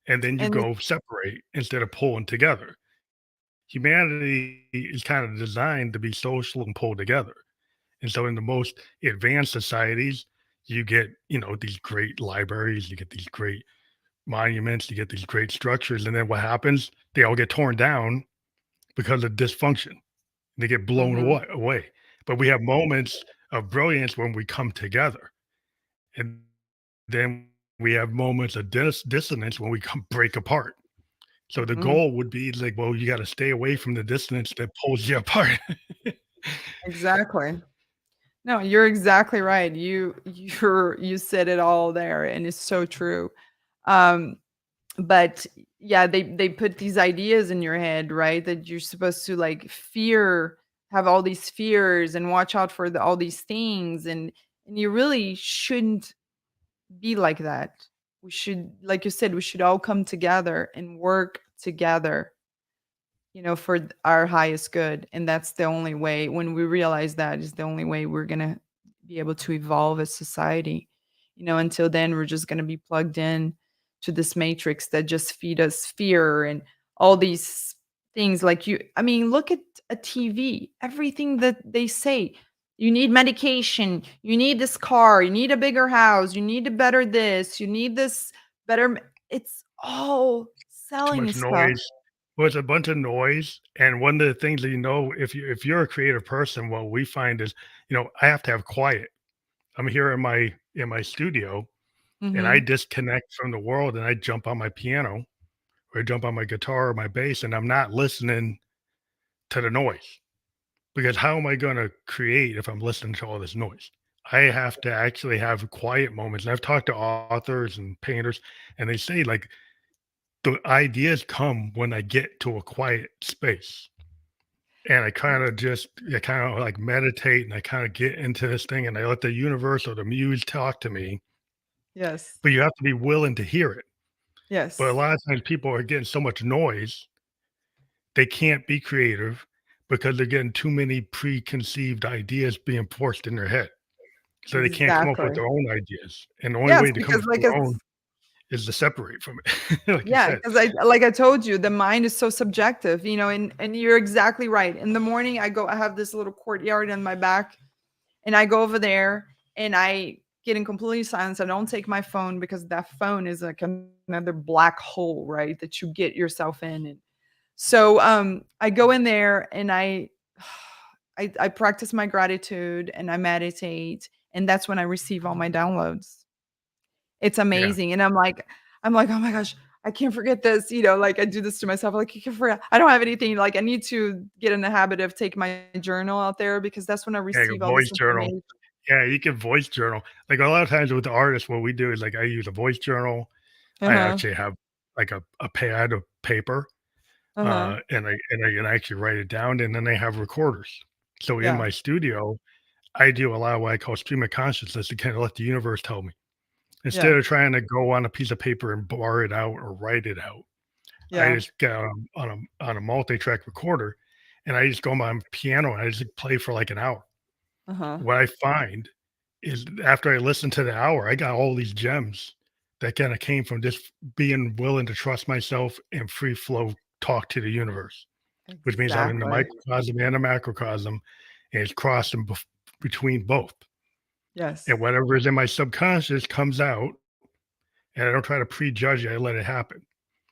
And then you and go separate instead of pulling together. Humanity is kind of designed to be social and pull together. And so in the most advanced societies, you get, these great libraries, you get these great monuments, you get these great structures. And then what happens? They all get torn down because of dysfunction. They get blown mhm, away. But we have moments of brilliance when we come together. And then we have moments of dissonance when we come break apart. So the mhm, goal would be like, well, you got to stay away from the dissonance that pulls you apart. exactly. No, you're exactly right. You said it all there, and it's so true. Um, but yeah, they put these ideas in your head, right? That you're supposed to like have all these fears and watch out for all these things, and you really shouldn't be like that. We should, like you said, we should all come together and work together, for our highest good. And that's the only way, when we realize that is the only way we're going to be able to evolve as society. Until then, we're just going to be plugged in to this matrix that just feed us fear and all these things. Like I mean, look at a TV, everything that they say. You need medication, you need this car, you need a bigger house, you need a better this, you need this better. It's all Too selling much stuff. noise. Well, it's a bunch of noise. And one of the things that if you're a creative person, what we find is, I have to have quiet. I'm here in my studio and I Mhm. disconnect from the world and I jump on my piano or I jump on my guitar or my bass and I'm not listening to the noise. Because how am I gonna create if I'm listening to all this noise? I have to actually have quiet moments. And I've talked to authors and painters, and they say like the ideas come when I get to a quiet space. And I kind of like meditate and I kind of get into this thing and I let the universe or the muse talk to me, Yes. but you have to be willing to hear it. But a Yes. lot of times people are getting so much noise, they can't be creative because they're getting too many preconceived ideas being forced in their head. So they can't come up with Exactly. their own ideas. And the only Yes, way to come because up with like their it's own is to separate from it, like you yeah, said. because I told you, the mind is so subjective, and you're exactly right. In the morning, I have this little courtyard in my back, and I go over there and I get in complete silence. I don't take my phone because that phone is like another black hole, right? That you get yourself in. And so I go in there and I practice my gratitude and I meditate, and that's when I receive all my downloads. It's Yeah. amazing, and I'm like, "Oh my gosh, I can't forget this," like, I do this to myself, like, "I can't forget I don't have anything," like, I need to get in the habit of taking my journal out there because that's when I Yeah, receive a all this voice journal. information. Yeah, you can voice journal. Like a lot of times with the artists, what we do is like I use a voice journal. I Uh-huh, actually have like a pad of paper, uh-huh, and I actually write it down, and then I have recorders. So in yeah, my studio, I do a lot of what I call stream of consciousness to kind of let the universe tell me. Instead yeah, of trying to go on a piece of paper and bar it out or write it out, I yeah, just get on a multi-track recorder, and I just go on my piano and I just play for like an hour. uh-huh, What I find is after I listen to the hour, I got all these gems that kinda came from just being willing to trust myself and free flow talk to the universe, which means I'm in the exactly, microcosm and the macrocosm, and it's crossing between both. And yes, whatever is in my subconscious comes out, and I don't try to prejudge it, I let it happen.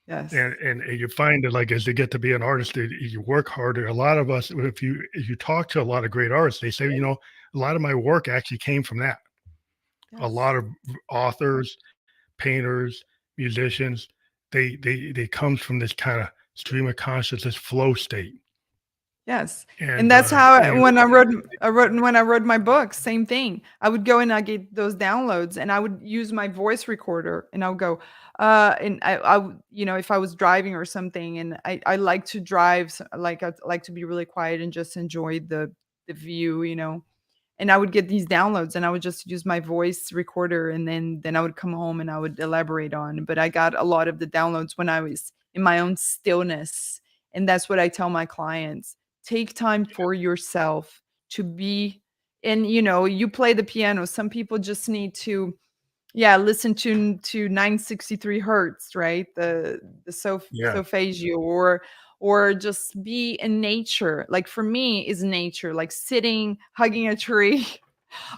yes, And you find that, like, as you get to be an artist, you work harder. A lot of us, if you talk to a lot of great artists, they say, "A lot of my work actually came from that." A yes, lot of authors, painters, musicians. they comes from this kind of stream of consciousness flow state. Yes, and And that's how you when I wrote my book, same thing. I would go and I get those downloads, and I would use my voice recorder, and I would go, and I would, if I was driving or something, and I like to drive, like I like to be really quiet and just enjoy the view, and I would get these downloads, and I would just use my voice recorder, and then I would come home and I would elaborate on. But I got a lot of the downloads when I was in my own stillness, and that's what I tell my clients. Take time for yourself to be, and you play the piano. Some people just need to, yeah, listen to 963 hertz, right? The yeah, solfeggio, or just be in nature. Like for me is nature, like sitting, hugging a tree,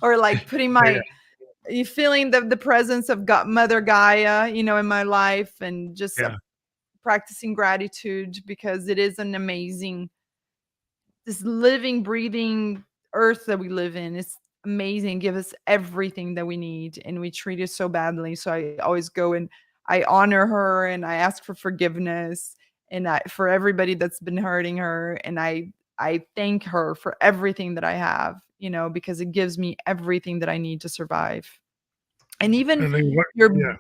or like putting yeah, my feeling the presence of God, Mother Gaia, in my life, and just yeah. practicing gratitude, because it is an amazing, this living, breathing earth that we live in. It's amazing, give us everything that we need, and we treat it so badly. So I always go and I honor her, and I ask for forgiveness, and for everybody that's been hurting her, and I thank her for everything that I have, because it gives me everything that I need to survive. And even And then what? your Yeah,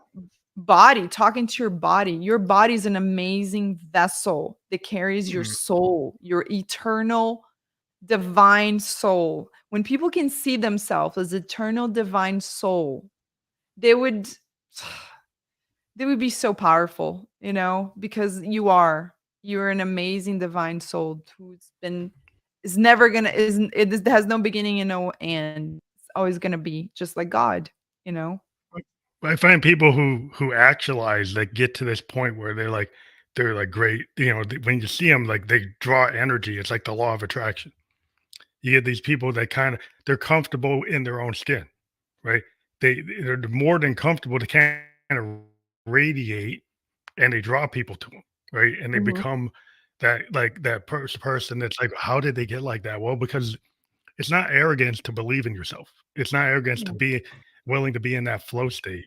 body, talking to your body's an amazing vessel that carries your mm, soul, your eternal divine soul. When people can see themselves as eternal divine soul, they would they would be so powerful, because you're an amazing divine soul who's been is never gonna is it has no beginning and no end. It's always gonna be just like God, you know? I find people who actualize that get to this point where they're like great. When you see them, like they draw energy. It's like the law of attraction. You get these people that they're comfortable in their own skin, right? They're more than comfortable to kind of radiate, and they draw people to them, right? And they Mhm, become that person that's like, how did they get like that? Well, because it's not arrogance to believe in yourself. It's not arrogance to mhm. be willing to be in that flow state.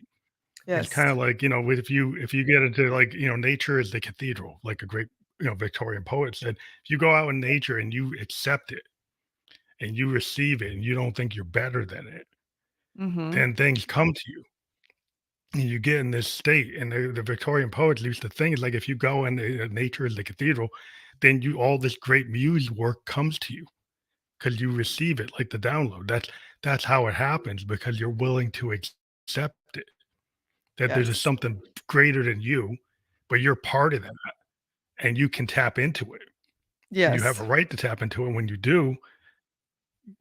It's Yes. kind of like, if you get into like, nature is the cathedral, like a great, Victorian poet said, if you go out in nature and you accept it and you receive it and you don't think you're better than it, Mhm. then things come to you and you get in this state. And the Victorian poets used to think is like, if you go in nature is the cathedral, then all this great muse work comes to you because you receive it like the download. That's how it happens because you're willing to accept it. That there's just Yes. something greater than you, but you're part of that and you can tap into it. And you have Yes. a right to tap into it. When you do,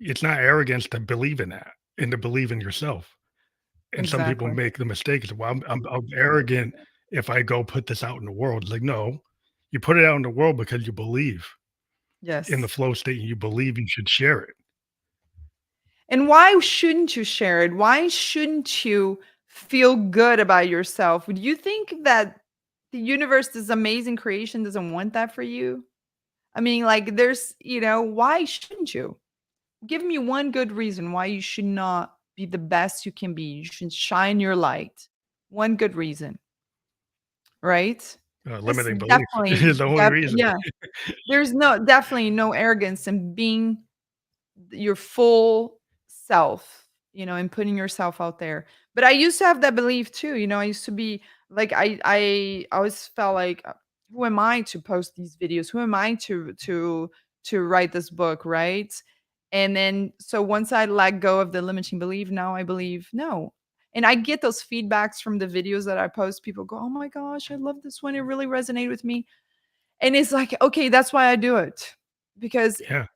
it's not arrogance to believe in that and to believe in yourself. And some people Exactly. make the mistake is, well, I'm arrogant if I go put this out in the world. It's like, no, you put it out in the world because you believe in the Yes. flow state and you believe you should share it. And why shouldn't you share it? Why shouldn't you feel good about yourself? Would you think that the universe, this amazing creation, doesn't want that for you? I mean, like, why shouldn't you? Give me one good reason why you should not be the best you can be. You should shine your light. One good reason, right? That's Limiting belief definitely, is the only reason. yeah. There's definitely no arrogance in being your full self, and putting yourself out there. But I used to have that belief too, I used to be like, I always felt like, who am I to post these videos? Who am I to write this book, right? And then so once I let go of the limiting belief, now I believe no. And I get those feedbacks from the videos that I post. People go, "Oh my gosh, I love this one. It really resonated with me." And it's like, okay, that's why I do it. Because Yeah.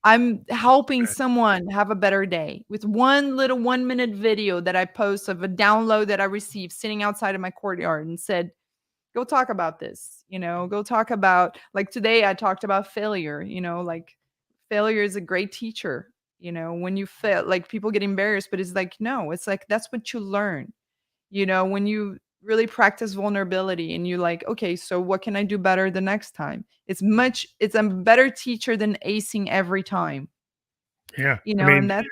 I'm helping someone have a better day with one little 1-minute video that I post of a download that I received sitting outside of my courtyard, and said, "Go talk about this." Go talk about, like today I talked about failure, like failure is a great teacher. When you fail, like people get embarrassed, but it's like, no, it's like that's what you learn. When you really practice vulnerability and you like, okay, so what can I do better the next time? It's a better teacher than acing every time, Yeah. I and mean, that's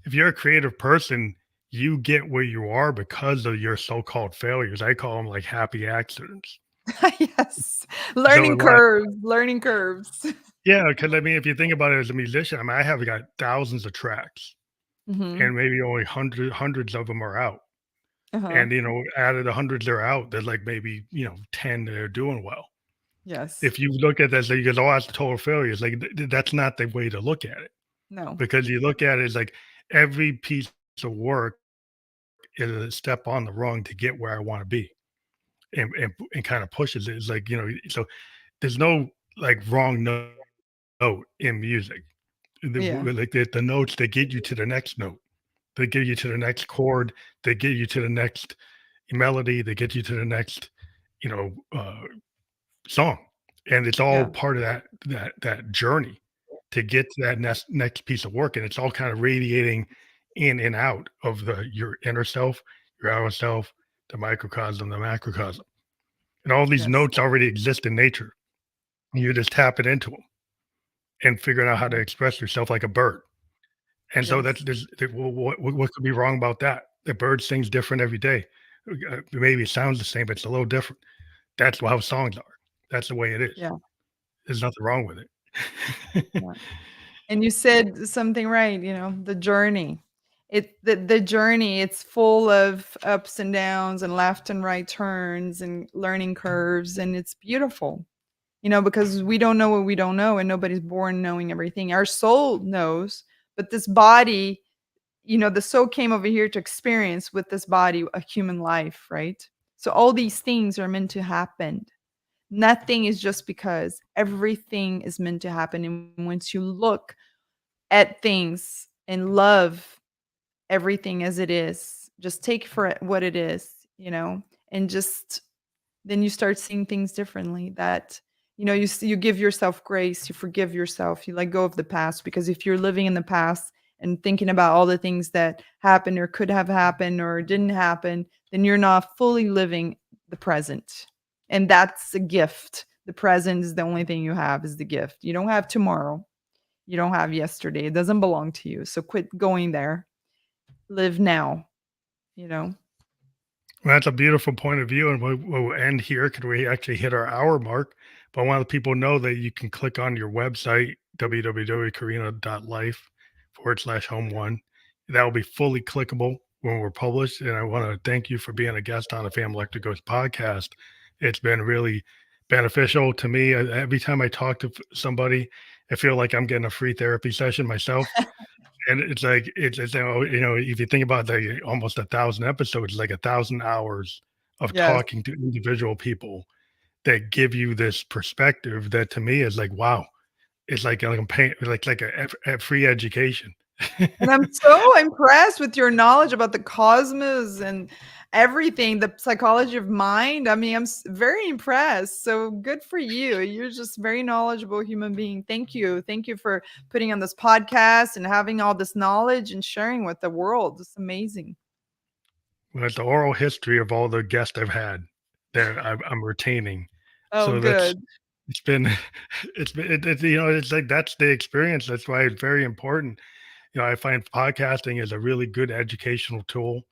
if you're a creative person, you get where you are because of your so-called failures. I call them like happy accidents. Yes. So a Learning lot curves, learning curves. yeah, because I mean, if you think about it as a musician, I mean, I have got thousands of tracks Mhm. and maybe only hundreds of them are out. Uh-huh. And, out of the hundreds that are out, there's like maybe, 10 that are doing well. Yes. If you look at that, so you go, "Oh, that's total failures," like, that's not the way to look at it, No. because you look at it as like every piece of work is a step on the rung to get where I wanna be, and kinda pushes it. It's like, so there's no, like, wrong note in music. Yeah. Like, the notes that get you to the next note, they get you to the next chord, they get you to the next melody, they get you to the next, you know, uh song, and it's all Yeah. part of that journey to get to that next piece of work, and it's all kind of radiating in and out of your inner self, your outer self, the microcosm, the macrocosm, and all these Yes. notes already exist in nature. You just tap it into them and figuring out how to Yeah. express yourself like a bird, and so Yes. well, what could be wrong about that? The bird sings different every day. Maybe it sounds the same, but it's a little different. That's how songs are. That's the way it is. Yeah. There's nothing wrong with it. Yeah. And you said something right, the journey. The journey, it's full of ups and downs and left and right turns and learning curves, and it's beautiful, because we don't know what we don't know, and nobody's born knowing everything. Our soul knows, but this body, the soul came over here to experience with this body a human life, right? So all these things are meant to happen. Nothing is just because. Everything is meant to happen. And once you look at things and love everything as it is, just take for it what it is, and just then you start seeing things differently. That you give yourself grace, you forgive yourself, you let go of the past, because if you're living in the past and thinking about all the things that happened or could have happened or didn't happen, then you're not fully living the present. And that's a gift. The present is the only thing you have, is the gift. You don't have tomorrow. You don't have yesterday. It doesn't belong to you. So quit going there. Live now, you know? Well, that's a beautiful point of view, and we'll end here because we actually hit our hour mark. But I want the people to know that you can click on your website, www.karina.life/home one. That will be fully clickable when we're published. And I want to thank you for being a guest on the Family Electric Ghost podcast. It's been really beneficial to me. Every time I talk to somebody, I feel like I'm getting a free therapy session myself. And it's like if you think about the almost 1,000 episodes, like 1,000 hours of Yes. talking to individual people that give you this perspective that to me is like, wow, it's like I'm paying like a free education. And I'm so impressed with your knowledge about the cosmos and everything, the psychology of mind. I mean, very impressed. So good for you. You're just very knowledgeable human being. Thank you. Thank you for putting on this podcast and having all this knowledge and sharing with the world. It's amazing. Well, it's the oral history of all the guests I've had that I'm retaining. Oh, So that's good. it's been it's like that's the experience. That's why it's very important. I find podcasting is a really good educational tool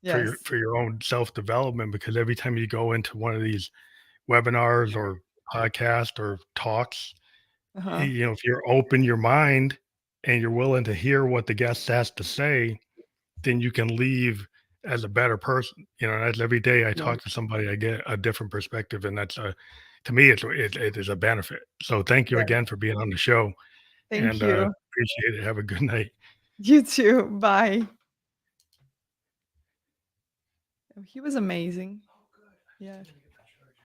Yes. for your own self development, because every time you go into one of these webinars or podcast or talks, Uh-huh. if you're open your mind and you're willing to hear what the guest has to say, then you can leave as a better person. That's every day I Yeah. talk to somebody, I get a different perspective, and that's a to me it is a benefit. So thank you Yeah. again for being on the show, Thank and you. appreciate it. Have a good night. You too. Bye. Oh, he was amazing. Yeah.